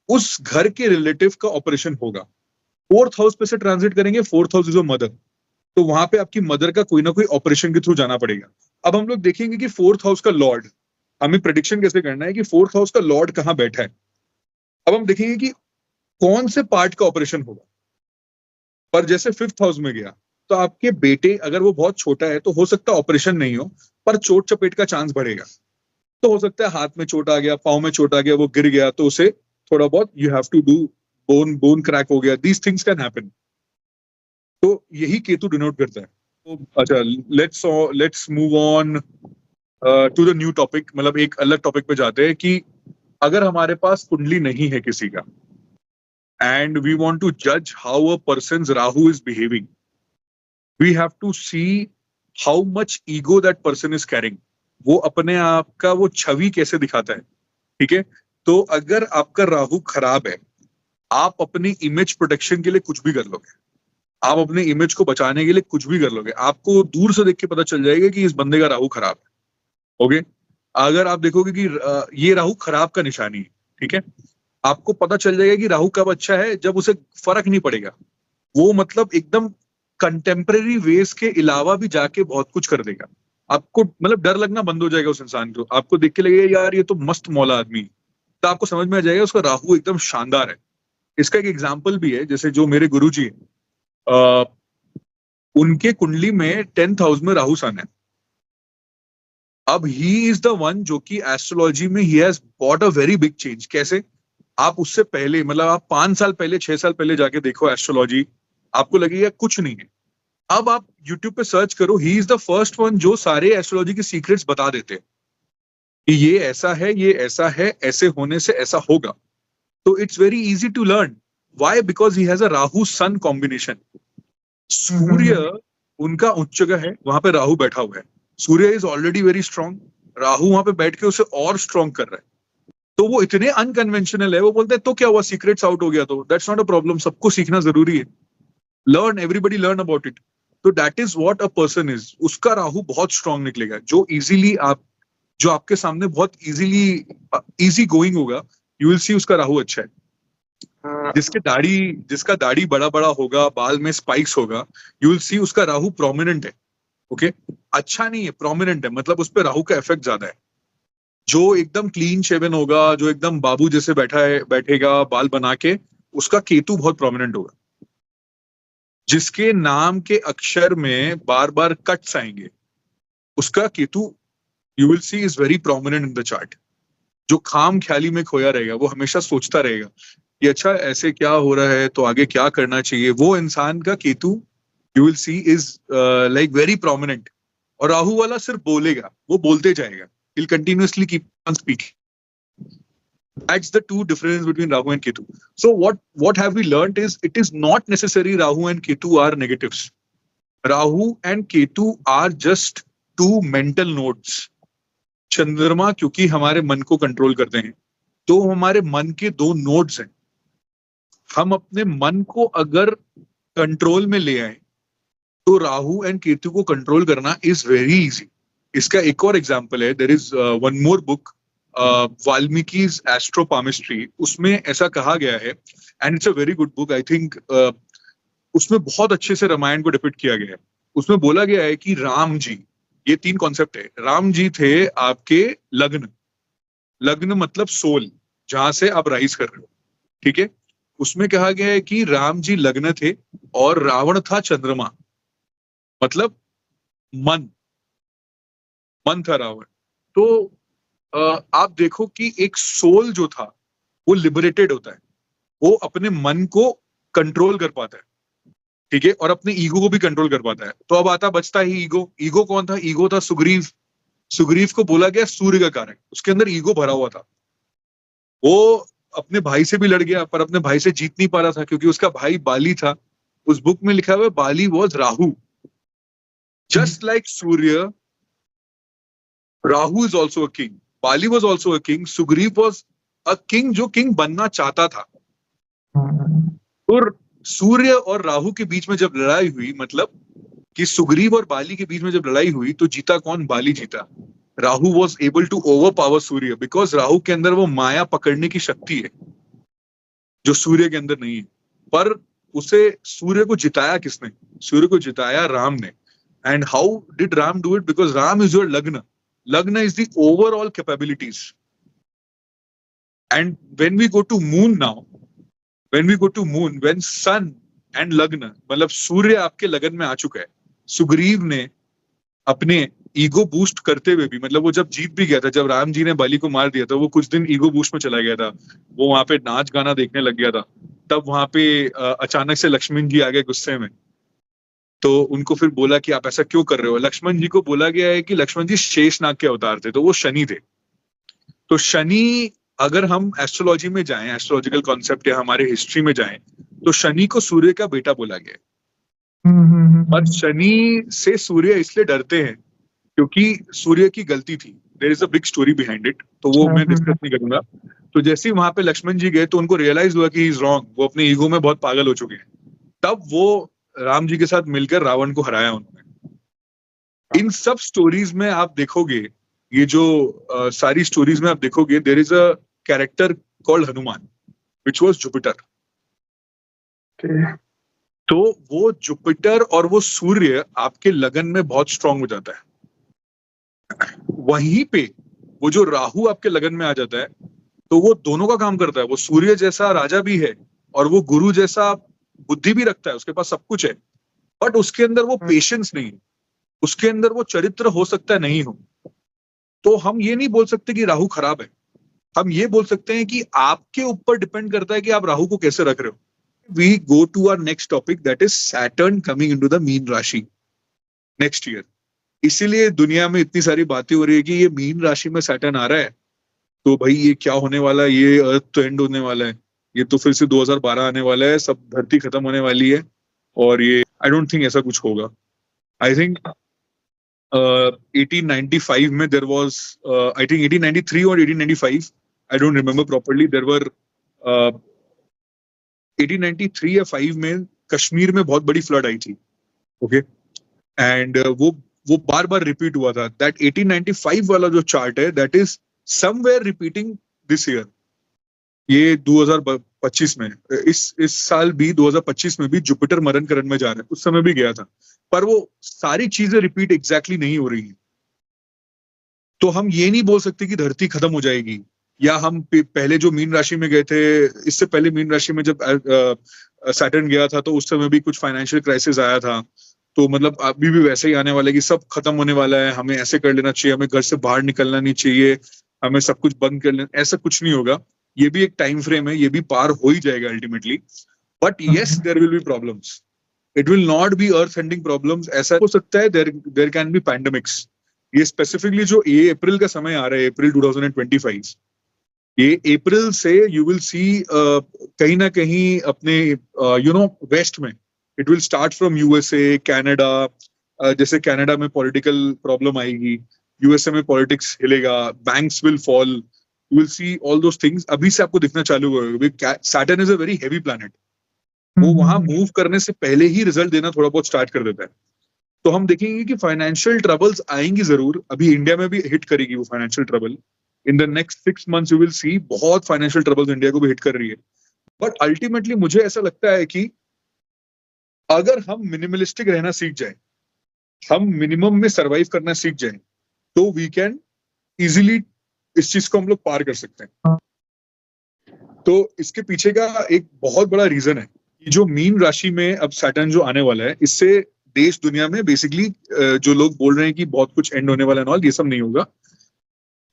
उस घर के रिलेटिव का ऑपरेशन होगा। 4th हाउस पे से ट्रांजिट करेंगे, 4th house is your mother, तो वहां पे आपकी मदर का कोई ना कोई ऑपरेशन के थ्रू जाना पड़ेगा। अब हम लोग देखेंगे कि 4th हाउस का लॉर्ड, हमें प्रेडिक्शन कैसे करना है कि 4th हाउस का लॉर्ड कहां बैठा है। अब हम देखेंगे कि कौन से पार्ट का ऑपरेशन होगा। पर जैसे 5th हाउस में गया तो आपके बेटे, अगर वो बहुत छोटा है तो हो सकता है ऑपरेशन नहीं हो, पर चोट चपेट का चांस बढ़ेगा। तो हो सकता है हाथ में चोट आ गया, पाँव में चोट आ गया, वो गिर गया, तो उसे थोड़ा बहुत you have to do, bone crack हो गया, दीज थिंग्स कैन हैपन। तो यही केतु डिनोट करता है। तो अच्छा, let's move on to the new topic, मतलब एक अलग टॉपिक पे जाते हैं कि अगर हमारे पास कुंडली नहीं है किसी का एंड वी वांट टू जज how a person's Rahu is behaving, we have to see how much ego that person is caring. वो अपने आप का वो छवि कैसे दिखाता है, ठीक है। तो अगर आपका राहु खराब है, आप अपनी इमेज प्रोटेक्शन के लिए कुछ भी कर लोगे, आप अपने इमेज को बचाने के लिए कुछ भी कर लोगे, आपको दूर से देख के पता चल जाएगा कि इस बंदे का राहु खराब है। ओके, अगर आप देखोगे कि ये राहु खराब का निशानी है, ठीक है, आपको पता चल जाएगा कि राहु कब अच्छा है, जब उसे फर्क नहीं पड़ेगा, वो मतलब एकदम कंटेम्परेरी वेज के अलावा भी जाके बहुत कुछ कर देगा। आपको मतलब डर लगना बंद हो जाएगा उस इंसान को, आपको देख के लगेगा यार ये तो मस्त मौला आदमी है, तो आपको समझ में आ जाएगा उसका राहु एकदम शानदार है। इसका एक एग्जाम्पल भी है, जैसे जो मेरे गुरुजी हैं, उनके कुंडली में 10th हाउस में राहु सन है। अब ही इज द वन जो कि एस्ट्रोलॉजी में he has bought a very big change. कैसे? आप उससे पहले मतलब आप 5 साल पहले 6 साल पहले जाके देखो एस्ट्रोलॉजी, आपको लगेगा कुछ नहीं है। अब आप यूट्यूब पे सर्च करो, he is the first one जो सारे एस्ट्रोलॉजी के सीक्रेट्स बता देते हैं कि ये ऐसा है, ये ऐसा है, ऐसे होने से ऐसा होगा। तो it's very easy to learn. Why? Because he has a Rahu sun combination. Surya उनका उच्च जगह है, वहां पे राहु बैठा हुआ है। Surya is already very strong, Rahu वहां पे बैठ के उसे और स्ट्रांग कर रहा है। तो वो इतने अनकन्वेंशनल है, वो बोलते हैं तो क्या हुआ, सीक्रेट्स आउट हो गया तो दैट्स नॉट अ प्रॉब्लम, सबको सीखना जरूरी है। Learn, everybody learn about it. तो that is what a person is. उसका राहु बहुत स्ट्रांग निकलेगा, जो इजीली जो आपके सामने बहुत इजी गोइंग होगा, यू विल सी उसका राहु अच्छा है। जिसका दाढ़ी बड़ा बड़ा होगा, बाल में स्पाइक्स होगा, यू विल सी उसका राहु प्रोमिनेंट है। ओके, अच्छा नहीं है, प्रोमिनेंट है, मतलब उस पर राहु का इफेक्ट ज्यादा है। जो एकदम क्लीन शेवन होगा, जो एकदम बाबू जैसे बैठेगा बाल बना के, उसका केतु बहुत प्रोमिनेंट होगा। जिसके नाम के अक्षर में बार बार कट्स आएंगे, उसका Ketu you will C is very prominent in the chart. जो खाम ख्याली में खोया रहेगा, वो हमेशा सोचता रहेगा कि अच्छा ऐसे क्या हो रहा है तो आगे क्या करना चाहिए, वो इंसान का Ketu you will C is like very prominent. और राहु वाला सिर्फ बोलेगा, वो बोलते जाएगा, he'll continuously keep on speaking. That's the two difference between Rahu and Ketu. So what have we learned is it is not necessary Rahu and Ketu are negatives. Rahu and Ketu are just two mental nodes. चंद्रमा क्योंकि हमारे मन को control करते हैं, तो हमारे मन के 2 नोड्स हैं। हम अपने मन को अगर कंट्रोल में ले आए तो राहु एंड केतु को कंट्रोल करना इज वेरी इजी। इसका एक और एग्जाम्पल है, there is one more book, Valmiki's astropalmistry. उसमें ऐसा कहा गया है, and it's a very good book, I think. उसमें बहुत अच्छे से रामायण को डिपिक्ट किया गया है। उसमें बोला गया है कि राम जी, ये 3 कॉन्सेप्ट है। राम जी थे आपके लग्न, लग्न मतलब सोल, जहां से आप राइज कर रहे हो, ठीक है। उसमें कहा गया है कि राम जी लग्न थे और रावण था चंद्रमा, मतलब मन था रावण। तो आप देखो कि एक सोल जो था वो लिबरेटेड होता है, वो अपने मन को कंट्रोल कर पाता है, ठीक है, और अपने ईगो को भी कंट्रोल कर पाता है। तो अब बचता ही ईगो। ईगो कौन था? ईगो था सुग्रीव। सुग्रीव को बोला गया सूर्य का कारक, उसके अंदर ईगो भरा हुआ था। वो अपने भाई से भी लड़ गया, पर अपने भाई से जीत नहीं पा रहा था क्योंकि उसका भाई बाली था। उस बुक में लिखा हुआ है Bali was Rahu, just like Surya. Rahu is also a king, Bali was also a king, Sugriva was a king जो किंग बनना चाहता था। और सूर्य और राहु के बीच में जब लड़ाई हुई, मतलब कि सुग्रीव और बाली के बीच में जब लड़ाई हुई, तो जीता कौन? बाली जीता। Rahu was able to overpower Surya, because Rahu के अंदर वो माया पकड़ने की शक्ति है जो सूर्य के अंदर नहीं है। पर उसे सूर्य को जिताया किसने? सूर्य को जिताया राम ने। And how did Ram do it? Because Ram is your लग्न. लग्न is the overall capabilities. And when we go to moon now, when sun and lagna, मतलब सूर्य आपके लगन में आ चुका है। सुग्रीव ने अपने ईगो बूस्ट करते हुए भी, मतलब वो जब जीत भी गया था, जब राम जी ने बलि को मार दिया था, वो कुछ दिन ईगो बूस्ट में चला गया था, वो वहां पे नाच गाना देखने लग गया था। तब वहां पे अचानक से लक्ष्मण जी आ गए गुस्से में, तो उनको फिर बोला कि आप ऐसा क्यों कर रहे हो। लक्ष्मण जी को बोला गया है कि लक्ष्मण जी शेषनाग के अवतार थे, तो वो शनि थे। तो शनि, अगर हम एस्ट्रोलॉजी में जाएं, एस्ट्रोलॉजिकल कॉन्सेप्ट या हमारे हिस्ट्री में जाएं, तो शनि को सूर्य का बेटा बोला गया है। पर शनि से सूर्य इसलिए डरते हैं क्योंकि सूर्य की गलती थी। There is a big story behind it, तो वो मैं डिस्कस नहीं करूंगा। तो जैसे ही वहां पे लक्ष्मण जी गए तो उनको रियलाइज हुआ कि ही इज रॉन्ग, वो अपने ईगो में बहुत पागल हो चुके हैं। तब वो राम जी के साथ मिलकर रावण को हराया उन्होंने। इन सब स्टोरीज में आप देखोगे, ये जो सारी स्टोरीज में आप देखोगे, there is a character called Hanuman which was Jupiter. तो वो जुपिटर और वो सूर्य आपके लगन में बहुत स्ट्रांग हो जाता है। वहीं पे वो जो राहु आपके लगन में आ जाता है, तो वो दोनों का काम करता है। वो सूर्य जैसा राजा भी है और वो गुरु जैसा बुद्धि भी रखता है, उसके पास सब कुछ है, बट उसके अंदर वो पेशेंस नहीं है, उसके अंदर वो चरित्र हो सकता है नहीं हो। तो हम ये नहीं बोल सकते कि राहु खराब है, हम ये बोल सकते हैं कि आपके ऊपर डिपेंड करता है कि आप राहु को कैसे रख रहे हो। We go to our next topic, that is Saturn coming into the Meen rashi next year. इसीलिए दुनिया में इतनी सारी बातें हो रही है कि ये मीन राशि में सैटर्न आ रहा है, तो भाई ये क्या होने वाला है, ये अर्थ तो एंड होने वाला है, ये तो फिर से 2012 आने वाला है, सब धरती खत्म होने वाली है। और ये आई डोंट थिंक ऐसा कुछ होगा। आई थिंक 1895 में देर वॉज, आई थिंक 1893 और 1895, आई डोंट रिमेम्बर प्रॉपरली, देर वर 1893 या 5 में कश्मीर में बहुत बड़ी फ्लड आई थी। ओके, एंड वो बार बार रिपीट हुआ था। दैट 1895 वाला जो चार्ट है, that is somewhere repeating this year. ये 2025 में, इस साल भी 2025 में भी जुपिटर मरण करण में जा रहा है, उस समय भी गया था, पर वो सारी चीजें रिपीट एग्जैक्टली नहीं हो रही है। तो हम ये नहीं बोल सकते कि धरती खत्म हो जाएगी, या हम पहले जो मीन राशि में गए थे, इससे पहले मीन राशि में जब सैटर्न गया था तो उस समय भी कुछ फाइनेंशियल क्राइसिस आया था, तो मतलब अभी भी वैसे ही आने वाला है कि सब खत्म होने वाला है, हमें ऐसे कर लेना चाहिए, हमें घर से बाहर निकलना नहीं चाहिए, हमें सब कुछ बंद कर लेना, ऐसा कुछ नहीं होगा। ये भी एक टाइम फ्रेम है, ये भी पार हो ही जाएगा ultimately. But yes, there will be problems, it will not be earth ending problems. ऐसा हो सकता है देयर कैन बी पैंडेमिक्स। ये स्पेसिफिकली जो ये अप्रैल का समय आ रहा है, अप्रैल 2025, ये अप्रैल से यू विल सी कहीं ना कहीं अपने वेस्ट में, it will start from USA, Canada. जैसे कनाडा में पॉलिटिकल प्रॉब्लम आएगी, यूएसए में पॉलिटिक्स हिलेगा, banks will fall, you will see all those things अभी से आपको दिखना चालू होगा। Saturn is a very heavy planet, वो वहां मूव करने से पहले ही रिजल्ट देना थोड़ा बहुत स्टार्ट कर देता है। तो हम देखेंगे कि फाइनेंशियल ट्रबल्स आएंगी जरूर, अभी इंडिया में भी हिट करेगी वो financial trouble. In the next 6 months you will सी बहुत फाइनेंशियल ट्रबल्स इंडिया को भी हिट कर रही है। बट अल्टीमेटली मुझे ऐसा लगता है कि अगर हम मिनिमलिस्टिक रहना सीख जाए, हम मिनिमम में सरवाइव करना सीख जाए, तो वी कैन इजिली इस चीज को हम लोग पार कर सकते हैं। तो इसके पीछे का एक बहुत बड़ा रीजन है कि जो मीन राशि में अब सैटर्न जो आने वाला है, इससे देश दुनिया में बेसिकली जो लोग बोल रहे हैं कि बहुत कुछ एंड होने वाला है, ये सब नहीं होगा।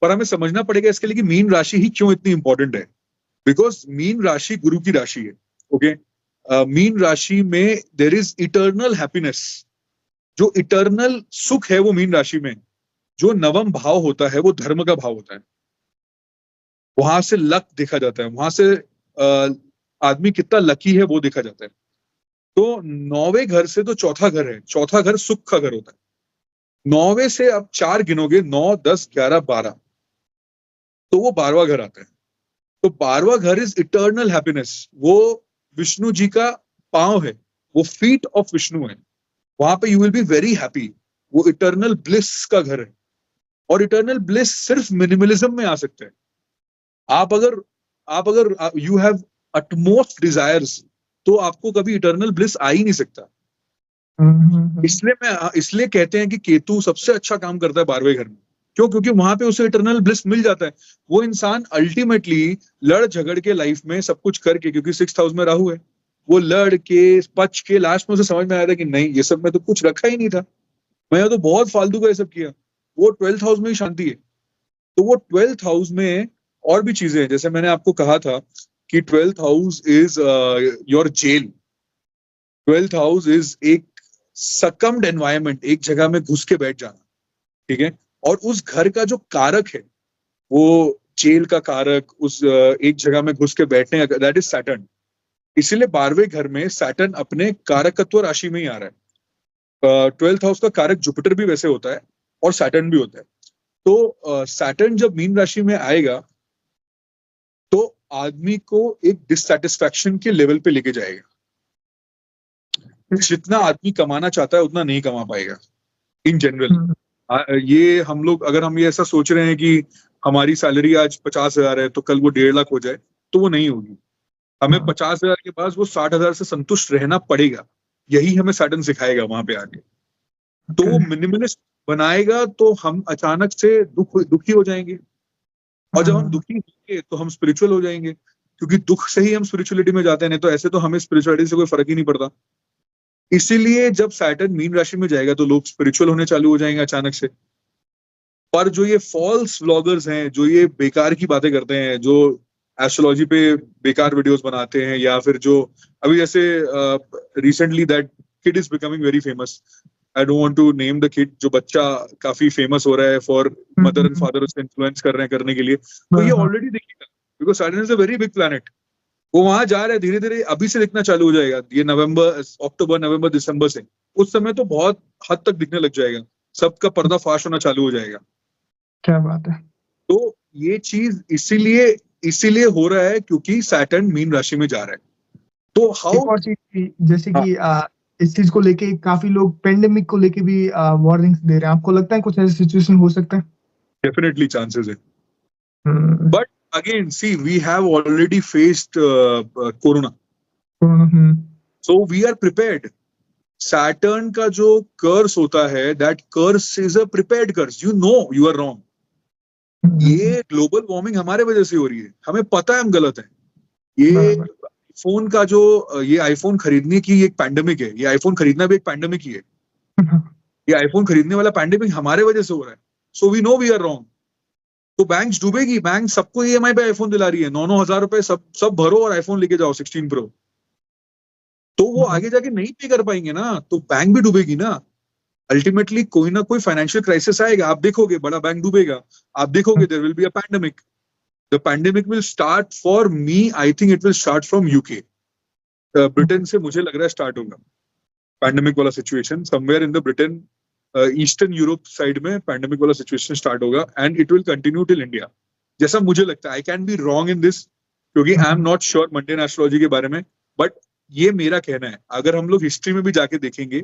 पर हमें समझना पड़ेगा इसके लिए कि मीन राशि ही क्यों इतनी इंपॉर्टेंट है। बिकॉज मीन राशि गुरु की राशि है। ओके, मीन राशि में देर इज इटर्नल हैप्पीनेस, जो इटर्नल सुख है वो मीन राशि में। जो नवम भाव होता है वो धर्म का भाव होता है, वहां से लक देखा जाता है, वहां से आदमी कितना लकी है वो देखा जाता है। तो 9वें घर से तो चौथा घर है, चौथा घर सुख का घर होता है। 9वें से अब 4 गिनोगे, 9, 10, 11, 12, तो वो 12वां घर आता है। तो 12वां घर इज इटर्नल हैप्पीनेस, वो विष्णु जी का पांव है, वो फीट ऑफ विष्णु है, वहां पे you will be very happy. वो इटर्नल ब्लिस का घर है, और इटर्नल ब्लिस सिर्फ मिनिमलिज्म में आ सकता है। आप अगर यू हैव अटमोस्ट डिजायर्स, तो आपको कभी इटर्नल ब्लिस आ ही नहीं सकता। इसलिए कहते हैं कि केतु सबसे अच्छा काम करता है 12वें घर में। क्यों? क्योंकि वहां पे उसे इटर्नल ब्लिस मिल जाता है। वो इंसान अल्टीमेटली लड़ झगड़ के लाइफ में सब कुछ करके, क्योंकि 6th हाउस में राहु है, वो लड़ के पच के लास्ट में उसे समझ में आया था कि नहीं, ये सब में तो कुछ रखा ही नहीं था, मैं तो बहुत फालतू का ये सब किया। वो 12th हाउस में ही शांति है। तो वो 12th हाउस में और भी चीजें हैं, जैसे मैंने आपको कहा था कि 12th house is your jail. 12th house is एक सकम्ड एनवायरमेंट, एक जगह में घुस के बैठ जाना, ठीक है। और उस घर का जो कारक है, वो जेल का कारक, उस एक जगह में घुस के बैठने, दैट इज सैटर्न। इसीलिए 12वें घर में सैटर्न अपने कारकत्व राशि में ही आ रहा है। 12th हाउस का कारक जुपिटर भी वैसे होता है और सैटर्न भी होता है। तो सैटर्न जब मीन राशि में आएगा, तो आदमी को एक डिससैटिस्फैक्शन के लेवल पे लेके जाएगा। जितना आदमी कमाना चाहता है उतना नहीं कमा पाएगा इन जनरल। ये हम लोग अगर हम ये ऐसा सोच रहे हैं कि हमारी सैलरी आज 50,000 है तो कल वो 1.5 लाख हो जाए, तो वो नहीं होगी। हमें 50,000 के पास वो 60,000 से संतुष्ट रहना पड़ेगा। यही हमें सैटर्न सिखाएगा वहां पे आके। तो वो मिनिमलिस्ट बनाएगा तो हम अचानक से दुखी हो जाएंगे, और जब हम दुखी होंगे तो हम स्पिरिचुअल हो जाएंगे, क्योंकि दुख से ही हम स्पिरिचुअलिटी में जाते हैं। नहीं तो ऐसे तो हमें स्पिरिचुअलिटी से कोई फर्क ही नहीं पड़ता। इसीलिए जब सैटर्न मीन राशि में जाएगा तो लोग स्पिरिचुअल होने चालू हो जाएंगे अचानक से। पर जो ये फॉल्स व्लॉगर्स हैं, जो ये बेकार की बातें करते हैं, जो एस्ट्रोलॉजी पे बेकार वीडियोस बनाते हैं, या फिर जो अभी जैसे recently that kid is becoming very famous, I don't want to name the kid, जो बच्चा काफी फेमस हो रहा है फॉर मदर एंड फादर उससे इन्फ्लुएंस कर रहे हैं करने के लिए, तो ये ऑलरेडी देखिएगा, because Saturn is a very big planet. वो वहां जा रहा है, धीरे धीरे अभी से दिखना चालू हो जाएगा, ये अक्टूबर नवंबर दिसंबर से। उस समय तो बहुत हद तक दिखने लग जाएगा, सबका पर्दा फाश होना चालू हो जाएगा। क्या बात है। तो ये चीज इसीलिए हो रहा है क्योंकि सैटर्न मीन राशि में जा रहा है। तो एक और चीज जैसे कि इस चीज को लेके काफी लोग पेंडेमिक को लेके भी वार्निंग्स दे रहे हैं, आपको लगता है कुछ ऐसे सिचुएशन हो सकता है? डेफिनेटली चांसेस है, but again see we have already faced corona, so we are prepared. Saturn का जो कर्स होता है, that curse is a prepared curse, you know you are wrong. ये ग्लोबल वार्मिंग हमारे वजह से हो रही है, हमें पता है हम गलत हैं। ये फोन का जो ये आईफोन खरीदने की एक पैंडेमिक है, ये आईफोन खरीदना भी एक पैंडेमिक ही है। ये आईफोन खरीदने वाला पैंडेमिक हमारे वजह से हो रहा है, so we know we are wrong. तो बैंक डूबेगी, बैंक सबको ईएमआई पे आईफोन दिला रही है, 9,000 रुपए सब भरो और आईफोन लेके जाओ 16 प्रो। तो वो आगे जाके नहीं पे कर पाएंगे ना, तो बैंक भी डूबेगी ना। अल्टीमेटली कोई ना कोई फाइनेंशियल क्राइसिस आएगा, आप देखोगे बड़ा बैंक डूबेगा, आप देखोगे there will be a pandemic. The pandemic will start for me, I think it will start from UK. Britain से मुझे लग रहा है स्टार्ट होगा पैंडेमिक वाला situation, somewhere in the Britain, eastern Europe side में पैंडेमिक वाला सिचुएशन स्टार्ट होगा, and it will continue till India, जैसा मुझे लगता है। I can be wrong in this, क्योंकि I am not sure mundane astrology के बारे में, बट ये मेरा कहना है। अगर हम लोग हिस्ट्री में भी जाके देखेंगे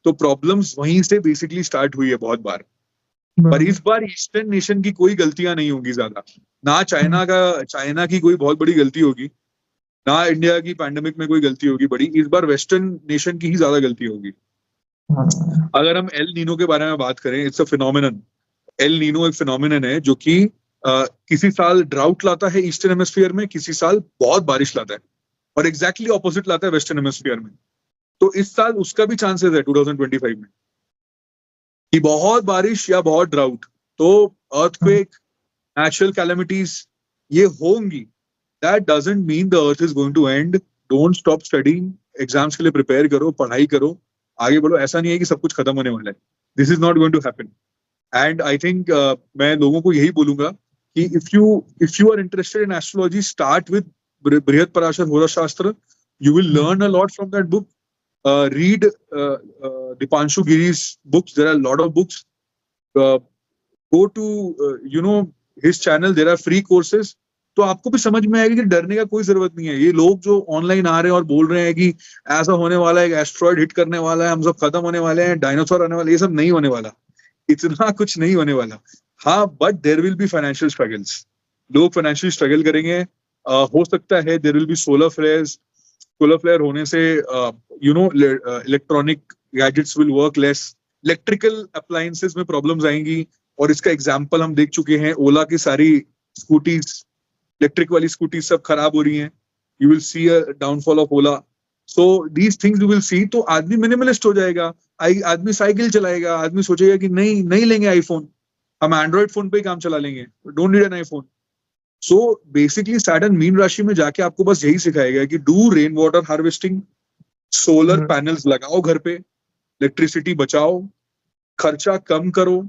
तो प्रॉब्लम्स वहीं से बेसिकली स्टार्ट हुई है बहुत बार। पर इस बार ईस्टर्न नेशन की कोई गलतियां नहीं होंगी ज्यादा, ना चाइना की कोई बहुत बड़ी गलती होगी, ना इंडिया की पैंडेमिक में कोई गलती होगी बड़ी। इस बार वेस्टर्न नेशन की ही ज्यादा गलती होगी। अगर हम एल नीनो के बारे में बात करें, it's a phenomenon. El Nino एक फिनोमिनन है जो कि किसी साल ड्राउट लाता है ईस्टर्न हेमिस्फीयर में, किसी साल बहुत बारिश लाता है, और एग्जैक्टली ऑपोजिट लाता है वेस्टर्न हेमिस्फीयर में। तो इस साल उसका भी चांसेस है 2025 में कि बहुत बारिश या बहुत ड्राउट। तो अर्थक्वेक, नेचुरल कैलेमिटीज ये होंगी। That doesn't mean the earth is going to end. Don't stop studying, exams के लिए प्रिपेयर करो, पढ़ाई करो, आगे बढ़ो। ऐसा नहीं है कि सब कुछ खत्म होने वाला है, this is not going to happen. And I think मैं लोगों को यही बोलूंगा कि if you are interested in astrology, start with Brihat Parashara होरा शास्त्र। You will learn a lot from that book. Read Dipanshu Giri's books. There are a lot of books. Go to his channel. There are free courses. तो आपको भी समझ में आएगा कि डरने का कोई जरूरत नहीं है। ये लोग जो ऑनलाइन आ रहे हैं और बोल रहे हैं कि ऐसा होने वाला है, एस्ट्रॉइड हिट करने वाला है, हम सब खत्म होने वाले हैं, डायनासोर आने वाले, ये सब नहीं होने वाला, इतना कुछ नहीं होने वाला। हाँ, but there will be financial struggles, लोग फाइनेंशियल स्ट्रगल करेंगे। हो सकता है there will be solar flare होने से electronic gadgets will work less, electrical appliances में प्रॉब्लम्स आएंगी। और इसका एग्जांपल हम देख चुके हैं, ओला की सारी स्कूटीज, इलेक्ट्रिक वाली स्कूटी सब खराब हो रही हैं। You will C a downfall of Ola. So these things you will सी। तो आदमी मिनिमलिस्ट हो जाएगा, आदमी साइकिल चलाएगा, आदमी सोचेगा कि नहीं लेंगे आईफोन, हम एंड्रॉइड फोन पे ही काम चला लेंगे, don't need an iPhone. So basically Saturn mean राशि में जाके आपको बस यही सिखाएगा कि do rain water harvesting, solar panels लगाओ घर पे, इलेक्ट्रिसिटी बचाओ, खर्चा कम करो,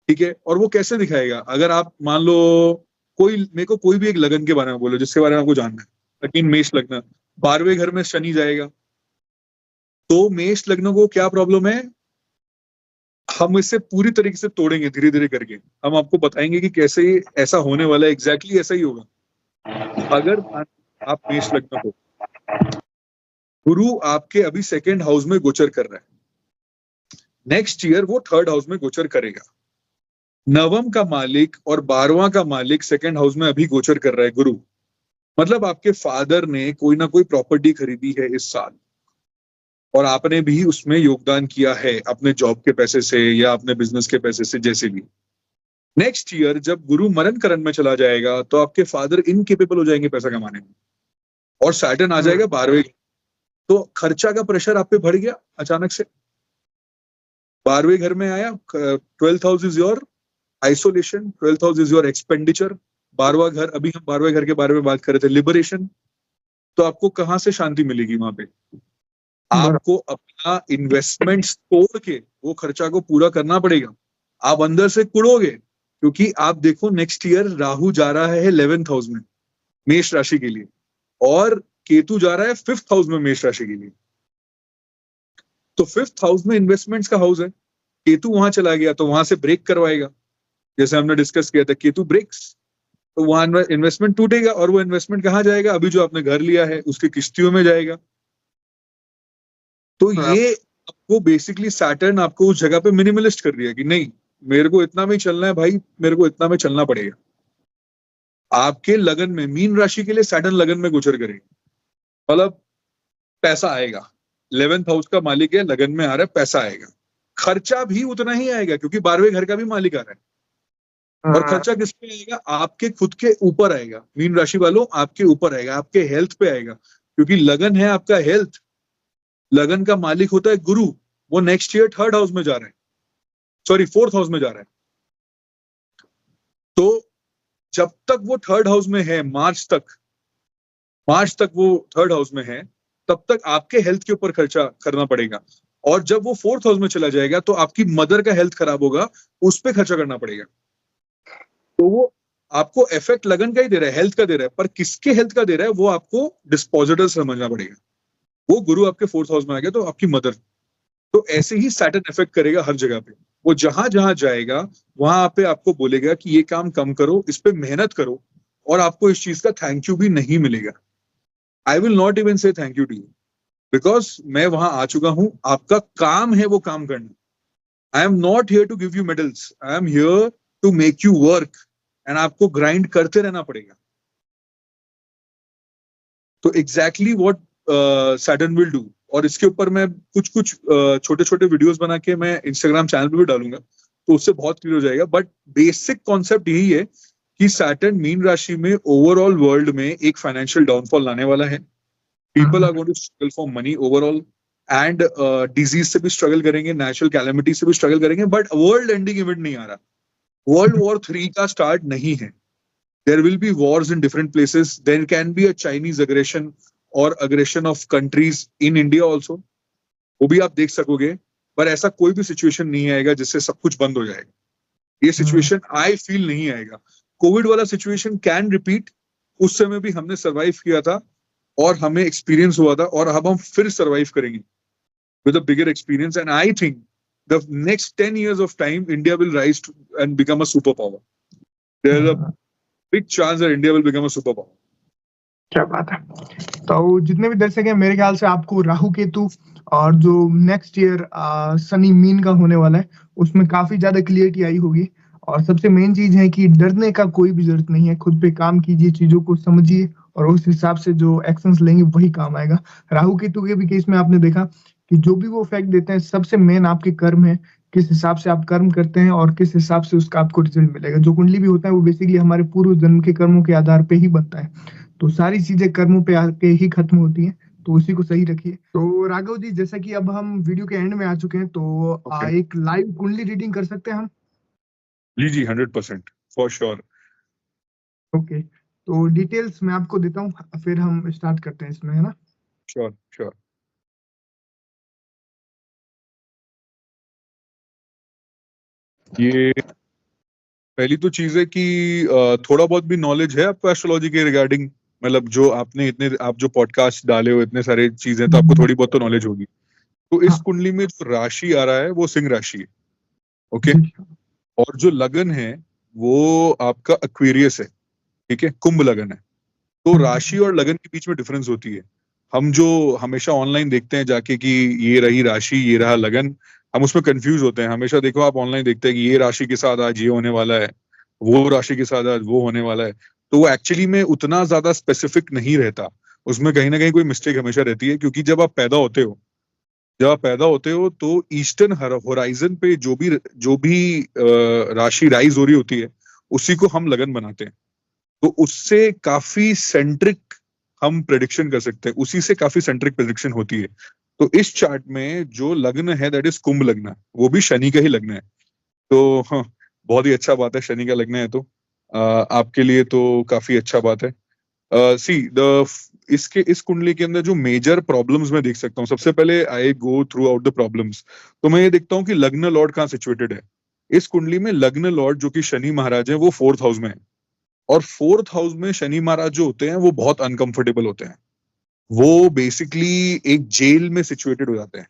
ठीक है। और वो कैसे दिखाएगा? अगर आप मान लो मेरे को कोई भी एक लगन के बारे में बोलो जिसके बारे में आपको जानना है, लेकिन मेष लग्न, 12वें घर में शनि जाएगा, तो मेष लग्न को क्या प्रॉब्लम है, हम इसे पूरी तरीके से तोड़ेंगे धीरे धीरे करके। हम आपको बताएंगे कि कैसे ऐसा होने वाला है, एग्जैक्टली ऐसा ही होगा। अगर आप मेष लग्न हो, गुरु आपके अभी सेकंड हाउस में गोचर कर रहा है, नेक्स्ट ईयर वो थर्ड हाउस में गोचर करेगा। नवम का मालिक और 12वां का मालिक सेकंड हाउस में अभी गोचर कर रहा है गुरु। मतलब आपके फादर ने कोई ना कोई प्रॉपर्टी खरीदी है इस साल और आपने भी उसमें योगदान किया है अपने जॉब के पैसे से या अपने बिजनेस के पैसे से, जैसे भी। नेक्स्ट ईयर जब गुरु मरण करण में चला जाएगा तो आपके फादर इनकेपेबल हो जाएंगे पैसा कमाने में, और सैटर्न आ जाएगा 12वें, तो खर्चा का प्रेशर आप पे बढ़ गया अचानक से। 12वें घर में आया, 12th house is your isolation, 12th house is your expenditure. 12वां घर, अभी हम 12वें घर के बारे में बात कर रहे थे, लिबरेशन। तो आपको कहां से शांति मिलेगी वहां पे? आपको अपना इन्वेस्टमेंट तोड़ के वो खर्चा को पूरा करना पड़ेगा। आप अंदर से कुड़ोगे, क्योंकि आप देखो नेक्स्ट ईयर राहु जा रहा है 11th हाउस में मेष राशि के लिए, और केतु जा रहा है 5th हाउस में मेष राशि के लिए। तो 5th हाउस में इन्वेस्टमेंट्स का हाउस है, केतु वहां चला गया तो वहां से ब्रेक करवाएगा। जैसे हमने डिस्कस किया था, केतु ब्रेक्स, तो वहां इन्वेस्टमेंट टूटेगा, और वो इन्वेस्टमेंट कहां जाएगा? अभी जो आपने घर लिया है उसकी किश्तियों में जाएगा। तो ये आपको बेसिकली सैटर्न आपको उस जगह पे मिनिमलिस्ट कर दिया कि नहीं, मेरे को इतना में चलना है भाई, मेरे को इतना में चलना पड़ेगा। आपके लगन में, मीन राशि के लिए सैटर्न लगन में गोचर करेगा, मतलब पैसा आएगा। 11th हाउस का मालिक है, लगन में आ रहा है, पैसा आएगा। खर्चा भी उतना ही आएगा, क्योंकि 12वें घर का भी मालिक आ रहा है। और खर्चा किस पे आएगा? आपके खुद के ऊपर आएगा। मीन राशि वालों, आपके ऊपर आएगा, आपके हेल्थ पे आएगा, क्योंकि लगन है आपका हेल्थ। लगन का मालिक होता है गुरु, वो नेक्स्ट ईयर 3rd हाउस में जा रहा है, सॉरी 4th हाउस में जा रहा है। तो जब तक वो 3rd हाउस में है, मार्च तक वो 3rd हाउस में है, तब तक आपके हेल्थ के ऊपर खर्चा करना पड़ेगा। और जब वो 4th हाउस में चला जाएगा तो आपकी मदर का हेल्थ खराब होगा, उस पर खर्चा करना पड़ेगा। तो वो आपको इफेक्ट लगन का ही दे रहा है, हेल्थ का दे रहा है, पर किसके हेल्थ का दे रहा है वो आपको डिस्पोजिटल समझना पड़ेगा। वो गुरु आपके 4th हाउस में आ गया तो आपकी मदर। तो ऐसे ही सैटर्न इफेक्ट करेगा हर जगह पे। वो जहां जहां जाएगा वहां पे आपको बोलेगा कि ये काम कम करो, इस पे मेहनत करो, और आपको इस चीज का थैंक यू भी नहीं मिलेगा। I will not even say thank you to you, because मैं वहां आ चुका हूं। आपका काम है वो काम करना। I am not here to give you medals, I am here to make you work, and आपको ग्राइंड करते रहना पड़ेगा। तो exactly what Saturn will do. और इसके ऊपर मैं कुछ छोटे छोटे वीडियोस बना के मैं इंस्टाग्राम चैनल पे भी डालूंगा, तो उससे बहुत क्लियर हो जाएगा। बट बेसिक कॉन्सेप्ट यही है कि सैटर्न मीन राशि में ओवरऑल वर्ल्ड में एक फाइनेंशियल डाउनफॉल लाने वाला है। People are going to struggle for money overall, and disease से भी स्ट्रगल करेंगे, नेचुरल कैलेमिटी से भी स्ट्रगल करेंगे, बट वर्ल्ड एंडिंग इवेंट नहीं आ रहा। वर्ल्ड वॉर 3 का स्टार्ट नहीं है। There will be wars in different places. There can be a Chinese aggression or aggression of countries in India also. वो भी आप देख सकोगे, पर ऐसा कोई भी सिचुएशन नहीं आएगा जिससे सब कुछ बंद हो जाएगा। ये सिचुएशन आई फील नहीं आएगा। कोविड वाला सिचुएशन कैन रिपीट, उस समय भी हमने सरवाइव किया था और हमें एक्सपीरियंस हुआ था, और अब हम फिर सरवाइव करेंगे with a bigger experience. And I think the next 10 years of time, India will rise to, and become a superpower. There's a big chance that India will become a superpower. क्या बात है। तो जितने भी दर्शक हैं, मेरे ख्याल से आपको राहु केतु और जो नेक्स्ट ईयर शनि मीन का होने वाला है उसमें काफी ज्यादा क्लियरिटी आई होगी। और सबसे मेन चीज है कि डरने का कोई भी जरूरत नहीं है, खुद पे काम कीजिए, चीजों को समझिए और उस हिसाब से जो एक्शंस लेंगे वही काम आएगा। राहु केतु के भी केस में आपने देखा कि जो भी वो इफेक्ट देते हैं, सबसे मेन आपके कर्म है, किस हिसाब से आप कर्म करते हैं और किस हिसाब से उसका आपको रिजल्ट मिलेगा। जो कुंडली भी होता है वो बेसिकली हमारे पूर्व जन्म के कर्मों के आधार पे ही बनता है, तो सारी चीजें कर्मों पे आके ही खत्म होती हैं, तो उसी को सही रखिए। तो राघव जी, जैसा कि अब हम वीडियो के एंड में आ चुके हैं, तो एक लाइव कुंडली रीडिंग कर सकते हैं हम? जी 100% फॉर श्योर। ओके, तो डिटेल्स मैं आपको देता हूँ, फिर हम स्टार्ट करते हैं इसमें, है ना? Sure sure. ये पहली तो चीज है कि थोड़ा बहुत भी नॉलेज है आपको एस्ट्रोलॉजी के रिगार्डिंग, मतलब जो आपने इतने, आप जो पॉडकास्ट डाले हो इतने सारे चीजें, तो आपको थोड़ी बहुत तो नॉलेज होगी। तो इस कुंडली में जो राशि आ रहा है वो सिंह राशि है, ओके। और जो लगन है वो आपका एक्वेरियस है, ठीक है, कुंभ लगन है। तो राशि और लगन के बीच में डिफरेंस होती है। हम जो हमेशा ऑनलाइन देखते हैं जाके कि ये रही राशि, ये रहा लगन, हम उसमें कंफ्यूज होते हैं। हमेशा देखो आप ऑनलाइन देखते हैं कि ये राशि के साथ आज ये होने वाला है, वो राशि के साथ आज वो होने वाला है। तो वो एक्चुअली में उतना ज्यादा स्पेसिफिक नहीं रहता, उसमें कहीं ना कहीं कोई मिस्टेक हमेशा रहती है। क्योंकि जब आप पैदा होते हो तो ईस्टर्न होराइजन पे जो भी राशि राइज हो रही होती है, उसी को हम लगन बनाते हैं। तो उससे काफी सेंट्रिक हम प्रेडिक्शन कर सकते हैं, उसी से काफी सेंट्रिक प्रेडिक्शन होती है। तो इस चार्ट में जो लग्न है दैट इज कुंभ लग्न, वो भी शनि का ही लग्न है। तो हाँ, बहुत ही अच्छा बात है, शनि का लग्न है तो आपके लिए तो काफी अच्छा बात है। सी द इसके इस कुंडली के अंदर जो मेजर प्रॉब्लम्स मैं देख सकता हूँ, सबसे पहले I go through out the problems. तो मैं ये देखता हूँ कि लग्न लॉर्ड कहाँ सिचुएटेड है। इस कुंडली में लग्न लॉर्ड जो कि शनि महाराज है वो 4th हाउस में है। और 4th हाउस में शनि महाराज जो होते हैं वो बहुत अनकंफर्टेबल होते हैं। वो बेसिकली एक जेल में सिचुएटेड हो जाते हैं।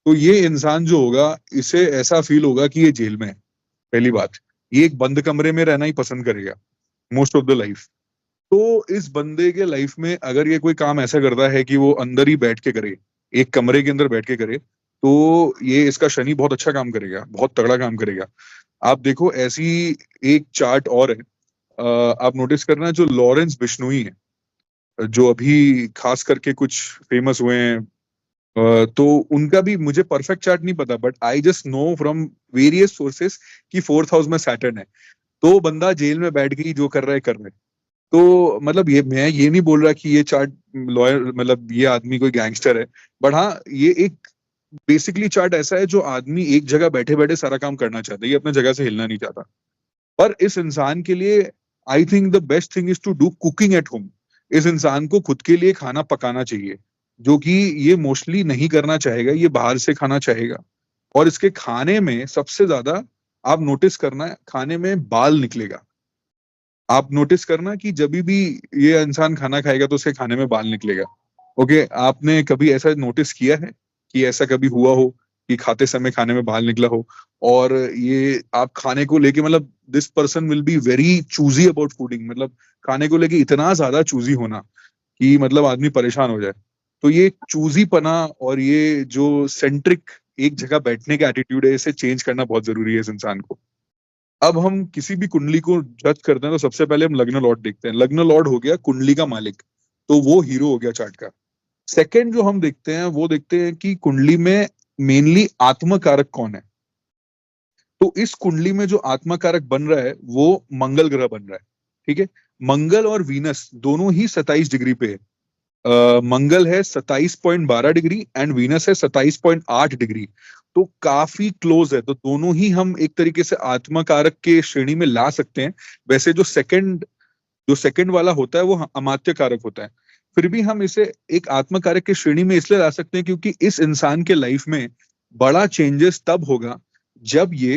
तो ये इंसान जो होगा, इसे ऐसा फील होगा कि ये जेल में है। पहली बात, ये एक बंद कमरे में रहना ही पसंद करेगा मोस्ट ऑफ द लाइफ। तो इस बंदे के लाइफ में अगर ये कोई काम ऐसा करता है कि वो अंदर ही बैठ के करे, एक कमरे के अंदर बैठ के करे, तो ये इसका शनि बहुत अच्छा काम करेगा, बहुत तगड़ा काम करेगा। आप देखो ऐसी एक चार्ट और है, आप नोटिस करना, जो लॉरेंस बिश्नोई है, जो अभी खास करके कुछ फेमस हुए हैं, तो उनका भी मुझे परफेक्ट चार्ट नहीं पता, but I just know from various sources कि 4th हाउस में सैटर्न है। तो बंदा जेल में बैठ के ही जो कर रहा है। तो मतलब ये मैं ये नहीं बोल रहा कि ये चार्ट लॉयर, मतलब ये आदमी कोई गैंगस्टर है, बट हाँ, ये एक बेसिकली चार्ट ऐसा है जो आदमी एक जगह बैठे बैठे सारा काम करना चाहता है, ये अपने जगह से हिलना नहीं चाहता। पर इस इंसान के लिए I think the best thing is to do cooking at home. इस इंसान को खुद के लिए खाना पकाना चाहिए, जो कि ये मोस्टली नहीं करना चाहेगा, ये बाहर से खाना चाहेगा। और इसके खाने में सबसे ज्यादा आप नोटिस करना, खाने में बाल निकलेगा। आप नोटिस करना कि जब भी ये इंसान खाना खाएगा तो उसके खाने में बाल निकलेगा। ओके, आपने कभी ऐसा नोटिस किया है कि ऐसा कभी हुआ हो कि खाते समय खाने में बाल निकला हो? और ये आप खाने को लेके, मतलब this person will be very choosy about fooding, मतलब खाने को लेके इतना ज्यादा चूजी होना कि मतलब आदमी परेशान हो जाए। तो ये चूजी पना और ये जो सेंट्रिक एक जगह बैठने का एटीट्यूड है, इसे चेंज करना बहुत जरूरी है इस इंसान को। अब हम किसी भी कुंडली को जज करते हैं तो सबसे पहले हम लग्न लॉर्ड देखते हैं। लग्न लॉर्ड हो गया कुंडली का मालिक, तो वो हीरो हो गया चार्ट का। सेकंड जो हम देखते हैं वो देखते हैं कि कुंडली में मेनली आत्म कारक कौन है। तो इस कुंडली में जो आत्मा कारक बन रहा है वो मंगल ग्रह बन रहा है। ठीक है, मंगल और वीनस दोनों ही 27 डिग्री पे है। मंगल है 27.12 डिग्री एंड वीनस है 27.8 डिग्री। तो काफी क्लोज है, तो दोनों ही हम एक तरीके से आत्मा कारक के श्रेणी में ला सकते हैं। वैसे जो सेकंड वाला होता है वो अमात्य कारक होता है, फिर भी हम इसे एक आत्मा कारक की श्रेणी में इसलिए ला सकते हैं क्योंकि इस इंसान के लाइफ में बड़ा चेंजेस तब होगा जब ये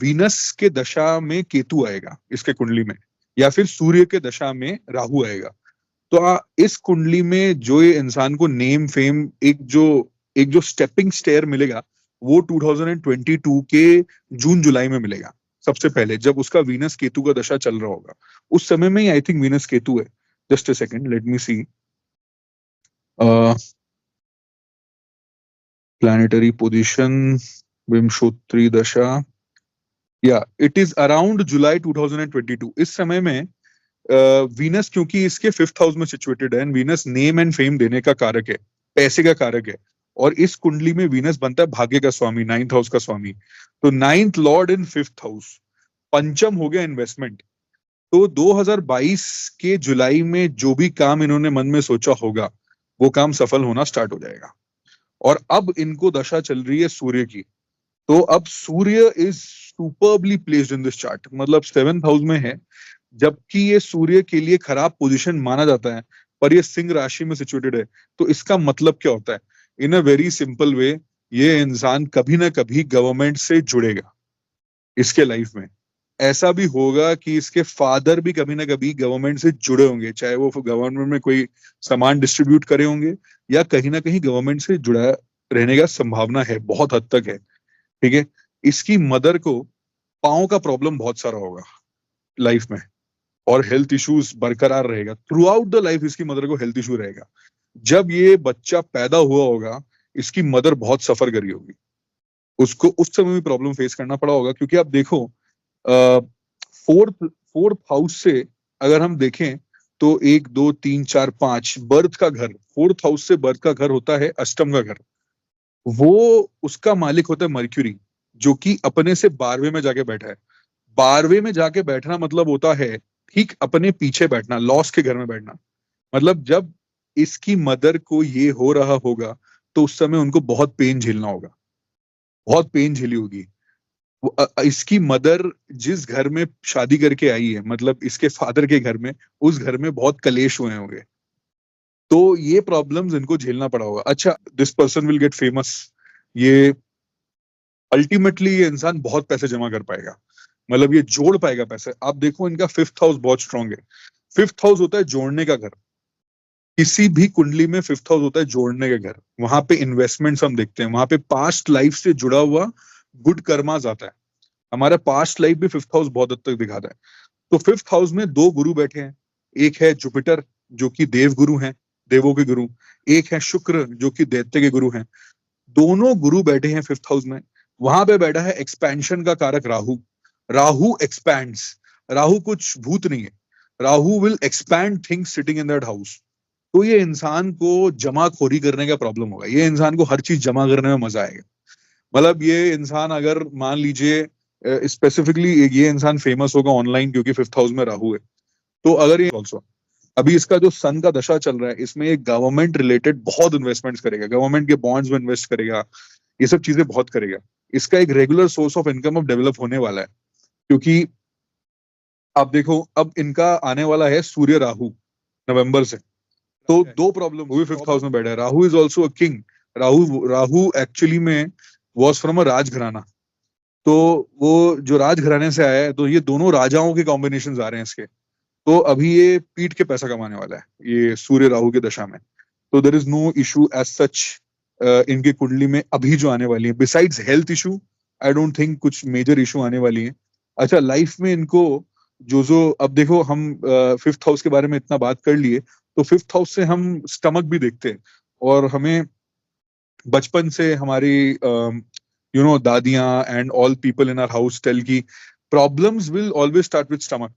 वीनस के दशा में केतु आएगा इसके कुंडली में, या फिर सूर्य के दशा में राहु आएगा। तो इस कुंडली में जो ये इंसान को नेम फेम, एक जो स्टेपिंग स्टेयर मिलेगा, वो 2022 के जून जुलाई में मिलेगा। सबसे पहले जब उसका वीनस केतु का दशा चल रहा होगा, उस समय में ही आई थिंक वीनस केतु है। Just a second, let me see planetary position, Vimshottari dasha, या इट इज अराउंड जुलाई 2022। इस समय में वीनस, क्योंकि इसके 5th हाउस में सिचुएटेड है, वीनस नेम एंड फेम देने का कारक है, पैसे का कारक है। और इस कुंडली में वीनस बनता है भाग्य का स्वामी, 9th हाउस का स्वामी। तो 9th लॉर्ड इन 5th हाउस, पंचम हो गया इन्वेस्टमेंट। तो 2022 के जुलाई में जो भी काम इन्होंने मन में सोचा होगा, वो काम सफल होना स्टार्ट हो जाएगा। और अब इनको दशा चल रही है सूर्य की। तो अब Surya is superbly placed in this chart, मतलब 7th हाउस में है, जबकि ये सूर्य के लिए खराब पोजीशन माना जाता है, पर ये सिंह राशि में सिचुएटेड है। तो इसका मतलब क्या होता है? इन अ वेरी सिंपल वे, ये इंसान कभी ना कभी गवर्नमेंट से जुड़ेगा इसके लाइफ में। ऐसा भी होगा कि इसके फादर भी कभी ना कभी गवर्नमेंट से जुड़े होंगे, चाहे वो गवर्नमेंट में कोई सामान डिस्ट्रीब्यूट करे होंगे, या कहीं ना कहीं गवर्नमेंट से जुड़ा रहने का संभावना है, बहुत हद तक है। ठीक है, इसकी मदर को पाँव का प्रॉब्लम बहुत सारा होगा लाइफ में, और हेल्थ इश्यूज बरकरार रहेगा थ्रू आउट द लाइफ। इसकी मदर को हेल्थ इशू रहेगा। जब ये बच्चा पैदा हुआ होगा, इसकी मदर बहुत सफर करी होगी, उसको उस समय भी प्रॉब्लम फेस करना पड़ा होगा। क्योंकि आप देखो, फोर्थ फोर्थ हाउस से अगर हम देखें तो 1 2 3 4 5 बर्थ का घर, फोर्थ हाउस से बर्थ का घर होता है अष्टम का घर। वो उसका मालिक होता है मर्क्यूरी, जो कि अपने से 12वें में जाके बैठा है। 12वें में जाके बैठना मतलब होता है ठीक अपने पीछे बैठना, लॉस के घर में बैठना। मतलब जब इसकी मदर को ये हो रहा होगा तो उस समय उनको बहुत पेन झेलना होगा, बहुत पेन झेली होगी। इसकी मदर जिस घर में शादी करके आई है, मतलब इसके फादर के घर में, उस घर में बहुत कलेश हुए होंगे, तो ये प्रॉब्लम्स इनको झेलना पड़ा होगा। अच्छा, this person will get famous, ये अल्टीमेटली ये इंसान बहुत पैसे जमा कर पाएगा, मतलब ये जोड़ पाएगा पैसे। आप देखो इनका फिफ्थ हाउस बहुत स्ट्रांग है। फिफ्थ हाउस होता है जोड़ने का घर। किसी भी कुंडली में फिफ्थ हाउस होता है जोड़ने का घर। वहां पे इन्वेस्टमेंट्स हम देखते हैं, वहां पे पास्ट लाइफ से जुड़ा हुआ गुड कर्मास आता है। हमारा पास्ट लाइफ भी फिफ्थ हाउस बहुत हद तक दिखाता है। तो फिफ्थ हाउस में 2 गुरु बैठे हैं। एक है जुपिटर, जो कि देव गुरु हैं, देवों के गुरु। एक है शुक्र, जो कि दैत्य के गुरु हैं। दोनों गुरु बैठे हैं फिफ्थ हाउस में। वहां पे बैठा है एक्सपेंशन का कारक राहु। राहु एक्सपैंड्स। राहु कुछ भूत नहीं है, Rahu will expand things sitting in that house. तो ये इंसान को जमाखोरी करने का प्रॉब्लम होगा, ये इंसान को हर चीज जमा करने में मजा आएगा। मतलब ये इंसान अगर मान लीजिए स्पेसिफिकली ये इंसान फेमस होगा ऑनलाइन क्योंकि फिफ्थ हाउस में राहु है। तो अगर ये ऑल्सो अभी इसका जो सन का दशा चल रहा है, इसमें ये गवर्नमेंट रिलेटेड बहुत इन्वेस्टमेंट्स करेगा, गवर्नमेंट के बॉन्ड्स में इन्वेस्ट करेगा, ये सब चीजें बहुत करेगा। इसका एक रेगुलर सोर्स ऑफ इनकम अब डेवलप होने वाला है। क्योंकि आप देखो अब इनका आने वाला है सूर्य राहु नवंबर से। तो 2 प्रॉब्लम हुई, फिफ्थ हाउस में बैठा है। Rahu is also a king. Rahu Rahu actually में वॉज फ्रॉम अ राजघराना। तो वो जो राजघराने से आया है, तो ये दोनों राजाओं के कॉम्बिनेशन आ रहे हैं इसके। तो अभी ये पीट के पैसा कमाने वाला है ये सूर्य राहु की दशा में। तो there is no issue as such इनके कुंडली में अभी जो आने वाली है, besides health issue. I don't think कुछ मेजर इशू आने वाली है। अच्छा, लाइफ में इनको जो जो अब देखो, हम फिफ्थ हाउस के बारे में इतना बात कर लिए, तो फिफ्थ हाउस से हम स्टमक भी देखते हैं। और हमें बचपन से हमारी दादियां and all people in our house tell की problems will always start with stomach.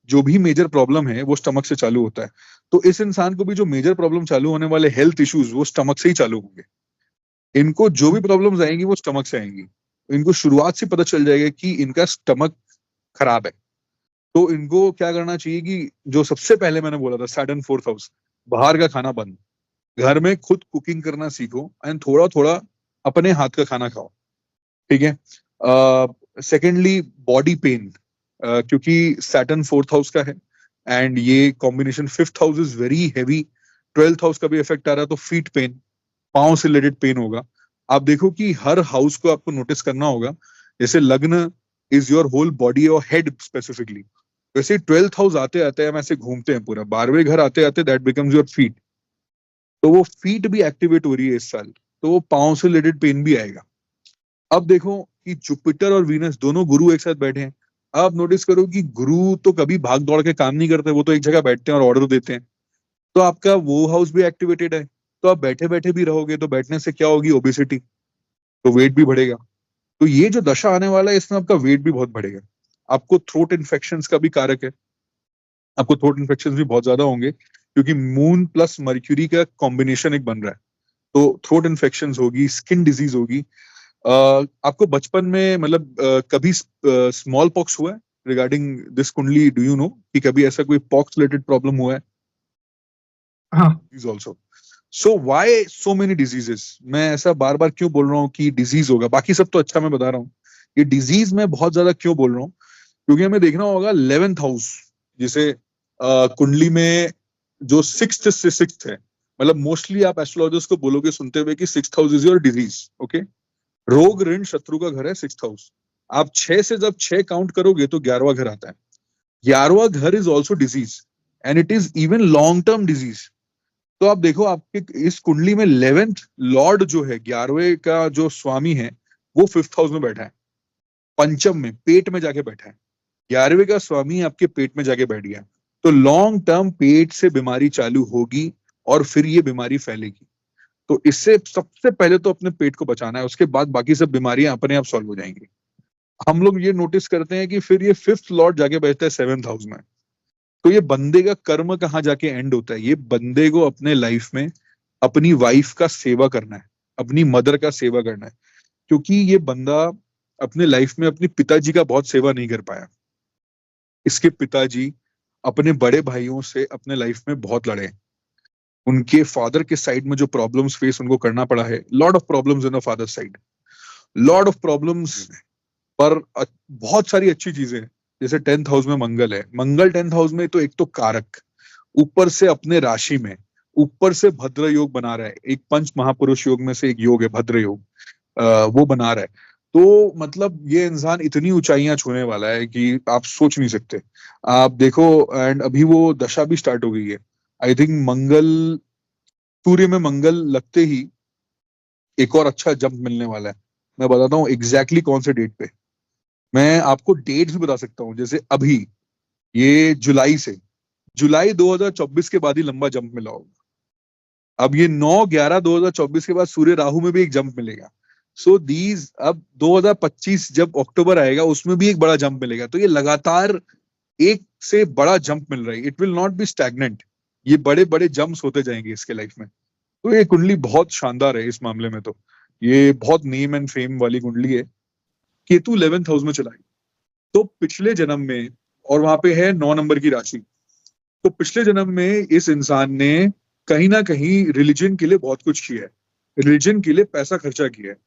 जो भी मेजर प्रॉब्लम है वो स्टमक से चालू होता है। तो इस इंसान को भी जो मेजर प्रॉब्लम चालू होने वाले हेल्थ इश्यूज, वो स्टमक से ही चालू होंगे। इनको जो भी प्रॉब्लम्स आएंगी वो स्टमक से आएंगी। इनको शुरुआत से पता चल जाएगा कि इनका स्टमक खराब है। तो इनको क्या करना चाहिए कि जो सबसे पहले मैंने बोला था, सैटर्न फोर्थ हाउस, बाहर का खाना बंद, घर में खुद कुकिंग करना सीखो एंड थोड़ा थोड़ा अपने हाथ का खाना खाओ। ठीक है। सेकेंडली, बॉडी पेन, क्योंकि सैटर्न फोर्थ हाउस का है एंड ये combination fifth house is very heavy. Twelfth house का भी इफेक्ट आ रहा है, तो फीट पेन, पांव से रिलेटेड पेन होगा। आप देखो कि हर हाउस को आपको नोटिस करना होगा। जैसे लग्न इज योर होल बॉडी और हेड स्पेसिफिकली, वैसे ट्वेल्थ हाउस आते आते हम ऐसे घूमते हैं पूरा, 12वें घर आते आते दैट बिकम्स योर फीट। तो वो फीट भी एक्टिवेट हो रही है इस साल, तो वो पांव से रिलेटेड पेन भी आएगा। अब देखो कि जुपिटर और वीनस दोनों गुरु एक साथ बैठे हैं। आप नोटिस करो कि गुरु तो कभी भाग दौड़ के काम नहीं करते, वो तो एक जगह बैठते हैं और ऑर्डर देते हैं। तो आपका वो हाउस भी एक्टिवेटेड है, तो आप बैठे बैठे भी रहोगे, तो बैठने से क्या होगी, ओबेसिटी, तो वेट भी बढ़ेगा। तो ये जो दशा आने वाला है, इसमें आपका वेट भी बहुत बढ़ेगा। आपको थ्रोट इन्फेक्शंस का भी कारक है, आपको थ्रोट इन्फेक्शंस भी बहुत ज्यादा होंगे, क्योंकि मून प्लस मर्क्यूरी का कॉम्बिनेशन एक बन रहा है। तो थ्रोट इन्फेक्शंस होगी, स्किन डिजीज होगी। आपको बचपन में मतलब कभी स्मॉल पॉक्स हुआ है? रिगार्डिंग दिस कुंडली, डू यू नो कि कभी ऐसा कोई पॉक्स रिलेटेड प्रॉब्लम हुआ है? हाँ। Is also. So why so many diseases? मैं ऐसा बार बार क्यों बोल रहा हूँ कि डिजीज होगा, बाकी सब तो अच्छा मैं बता रहा हूँ, ये डिजीज मैं बहुत ज्यादा क्यों बोल रहा हूँ? क्योंकि हमें देखना होगा 11th हाउस, जिसे कुंडली में जो सिक्स्थ से सिक्स्थ है, मतलब मोस्टली आप एस्ट्रोलॉजर्स को बोलोगे सुनते हुए कि sixth house is your disease. Okay, रोग ऋण शत्रु का घर है सिक्स्थ हाउस। आप 6 से जब 6 काउंट करोगे तो 11वां घर आता है। 11वां घर is also disease and it is even long term disease. तो आप देखो आपके इस कुंडली में 11th लॉर्ड जो है, 11वें का जो स्वामी है, वो फिफ्थ हाउस में बैठा है, पंचम में, पेट में जाके बैठा है। 11वें का स्वामी आपके पेट में जाके बैठ गया, तो लॉन्ग टर्म पेट से बीमारी चालू होगी और फिर ये बीमारी फैलेगी। तो इससे सबसे पहले तो अपने पेट को बचाना है, उसके बाद बाकी सब बीमारियां अपने आप सॉल्व हो जाएंगी। हम लोग ये नोटिस करते हैं कि फिर ये 5th लॉर्ड जाके बैठता है 7th हाउस में। तो ये बंदे का कर्म कहाँ जाके एंड होता है? ये बंदे को अपने लाइफ में अपनी वाइफ का सेवा करना है, अपनी मदर का सेवा करना है, क्योंकि ये बंदा अपने लाइफ में अपने पिताजी का बहुत सेवा नहीं कर पाया। इसके पिताजी अपने बड़े भाइयों से अपने लाइफ में बहुत लड़े। उनके फादर के साइड में जो प्रॉब्लम्स फेस उनको करना पड़ा है, lot of problems in the father side, lot of problems. पर बहुत सारी अच्छी चीजें हैं, जैसे 10th हाउस में मंगल है। मंगल 10th हाउस में तो एक तो कारक, ऊपर से अपने राशि में, ऊपर से भद्र योग बना रहा है। एक पंच महापुरुष योग में से एक योग है भद्र योग, वो बना रहा है। तो मतलब ये इंसान इतनी ऊंचाइयां छूने वाला है कि आप सोच नहीं सकते। आप देखो, एंड अभी वो दशा भी स्टार्ट हो गई है। आई थिंक मंगल, सूर्य में मंगल लगते ही एक और अच्छा जंप मिलने वाला है। मैं बताता हूँ एग्जैक्टली कौन से डेट पे। मैं आपको डेट्स भी बता सकता हूँ, जैसे अभी ये जुलाई 2024 के बाद ही लंबा जंप मिला होगा। अब ये 9/11/2024 के बाद सूर्य राहु में भी एक जंप मिलेगा। सो दीज अब 2025 जब अक्टूबर आएगा उसमें भी एक बड़ा जंप मिलेगा। तो ये लगातार एक से बड़ा जंप मिल रहा है। It will not B stagnant, ये बड़े बड़े जंप्स होते जाएंगे इसके लाइफ में। तो ये कुंडली बहुत शानदार है इस मामले में। तो ये बहुत नेम एंड फेम वाली कुंडली है। केतु 11th हाउस में चला है, तो पिछले जन्म में, और वहां पे है 9 नंबर की राशि, तो पिछले जन्म में इस इंसान ने कहीं ना कहीं रिलीजन के लिए बहुत कुछ किया है, रिलीजन के लिए पैसा खर्चा किया है।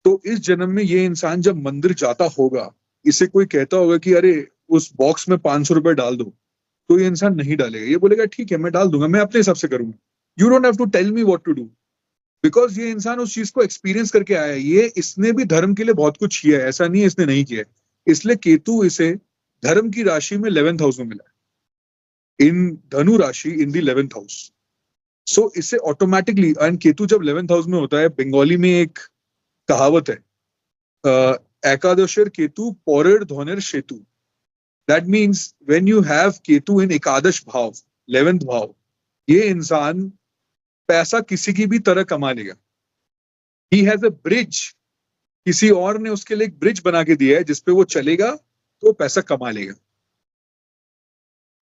तो इस जन्म में ये इंसान जब मंदिर जाता होगा, इसे कोई कहता होगा कि अरे उस बॉक्स में 500 रुपए डाल दो, तो ये इंसान नहीं डालेगा। ये बोलेगा ठीक है मैं डाल दूंगा, मैं अपने हिसाब से करूंगा, you don't have to tell me what to do. Because ये इंसान उस चीज को एक्सपीरियंस करके आया है। ये इसने भी धर्म के लिए बहुत कुछ किया है, ऐसा नहीं है इसने नहीं किया है। इसलिए केतु इसे धर्म की राशि में 11th हाउस में मिला है, इन धनु राशि इन दी 11th हाउस। सो इससे ऑटोमेटिकली, एंड केतु जब 11th हाउस में होता है, बंगाली में एक कहावत है, एकादशर केतु पौरेर धोनेर सेतु। That means when you have Ketu in ekadash bhav, 11th भाव, ये इंसान पैसा किसी की भी तरह कमा लेगा। ही हैज अ ब्रिज, किसी और ने उसके लिए एक ब्रिज बना के दिया है जिसपे वो चलेगा तो पैसा कमा लेगा।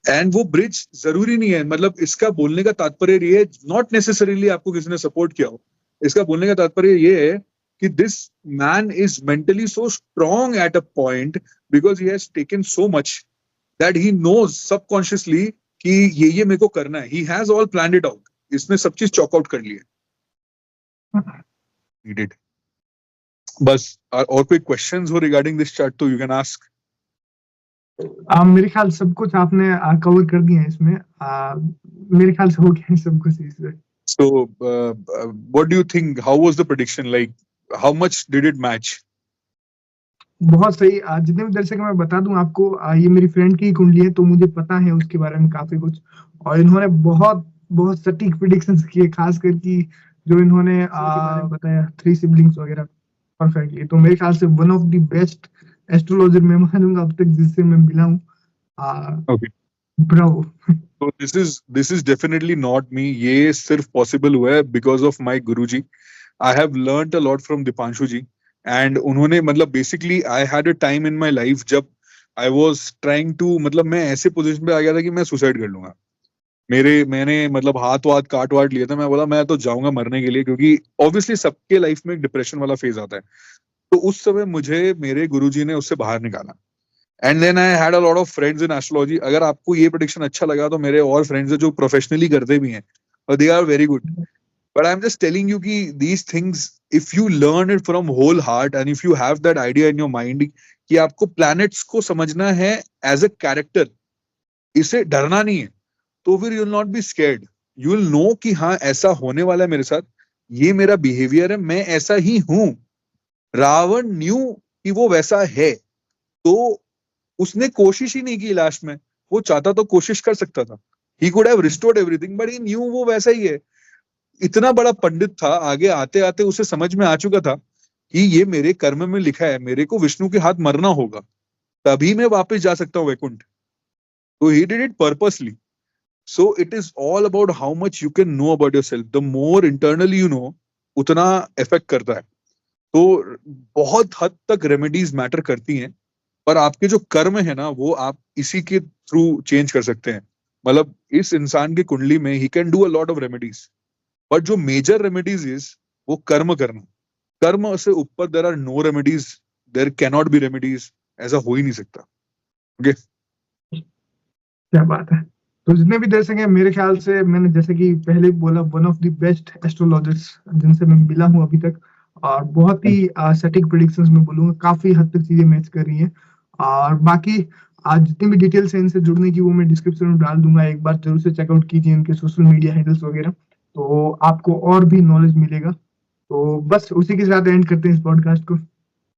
एंड वो ब्रिज जरूरी नहीं है, मतलब इसका बोलने का तात्पर्य ये है, नॉट नेसेसरीली आपको किसी ने सपोर्ट किया हो, इसका बोलने का तात्पर्य ये है कि this man is mentally so strong at a point, because he has taken so much that he knows subconsciously कि ये मेरे को करना है। He has all planned it out, इसने सब चीज चॉक आउट कर लिया। He did. बस और कोई क्वेश्चंस हो रिगार्डिंग दिस चार्ट तो यू कैन आस्क। मेरे ख्याल सब कुछ आपने कवर कर दिया है इसमें। मेरे ख्याल से हो गया है सब कुछ इसमें। So, what do you think? How was the prediction? Like, how much did it match? बहुत सही। जितने भी दर्शक मैं बता दूं आपको, ये मेरी फ्रेंड की कुंडली है तो मुझे पता है उसके बारे में काफी कुछ, और इन्होंने बहुत बहुत सटीक प्रिडिक्शंस किए, खासकर कि जो इन्होंने बताया 3 सिबलिंग्स वगैरह परफेक्टली। तो मेरे ख्याल से one of the best astrologer मैं मानूंगा अब तक जिससे मैं मिला हूँ। Okay. Bravo. So this is definitely not me. ये सिर्फ possible हुआ है because of my Guruji. I have learnt a lot from Dipanshu ji, and उन्होंने मतलब basically I had a time in my life जब I was trying to, मतलब मैं ऐसे पोजीशन पे आ गया था कि मैं सुसाइड कर लूंगा। मैंने मतलब हाथ वाथ काट वाट लिया था। मैं बोला मैं तो जाऊंगा मरने के लिए, क्योंकि ऑब्वियसली सबके लाइफ में एक डिप्रेशन वाला फेज आता है। तो उस समय मुझे मेरे गुरुजी ने उससे बाहर निकाला। And then I had a lot of friends in astrology. अगर आपको ये प्रेडिक्शन अच्छा लगा तो मेरे और फ्रेंड्स हैं जो प्रोफेशनली करते भी हैं, और they are very good. But I am just telling you कि these things, if you learn it from whole heart and if you have that idea in your mind कि आपको प्लैनेट्स को समझना है एज अ कैरेक्टर, इसे डरना नहीं है, तो फिर you will not be scared. You will know कि हाँ ऐसा होने वाला है मेरे साथ, ये मेरा बिहेवियर है, मैं ऐसा ही हूं। रावण न्यू कि वो वैसा है, तो उसने कोशिश ही नहीं की लास्ट में। वो चाहता तो कोशिश कर सकता था, he could have restored everything, but he new वो वैसा ही है। इतना बड़ा पंडित था, आगे आते आते उसे समझ में आ चुका था कि ये मेरे कर्म में लिखा है, मेरे को विष्णु के हाथ मरना होगा। तभी मैं वापस जा सकता हूँ वैकुंठ। तो he did it purposely. So it is all about how much you can know about yourself. The more internally you know, उतना इफेक्ट करता है। तो बहुत हद तक रेमेडीज मैटर करती हैं, पर आपके जो कर्म है ना, वो आप इसी के थ्रू चेंज कर सकते हैं। मतलब इस इंसान की कुंडली में he can do a lot of remedies, but जो मेजर रेमेडीज इज वो कर्म करना। कर्म से ऊपर there are no remedies, there can not be remedies, ऐसा हो ही नहीं सकता। ओके, क्या बात है। तो जितने भी दर्शक हैं, मेरे ख्याल से मैंने जैसे कि पहले बोला, one of the best astrologers जिनसे मैं मिला हूं अभी तक, और बहुत ही सटीक प्रिडिक्शंस में बोलूंगा, काफी हद तक चीजें मैच कर रही हैं। और बाकी आज जितनी भी डिटेल्स है इनसे जुड़ने की, वो मैं डिस्क्रिप्शन में डाल दूंगा, एक बार जरूर से चेकआउट कीजिए इनके सोशल मीडिया हैंडल्स वगैरह, तो आपको और भी नॉलेज मिलेगा। तो बस उसी के साथ एंड करते हैं इस पॉडकास्ट को।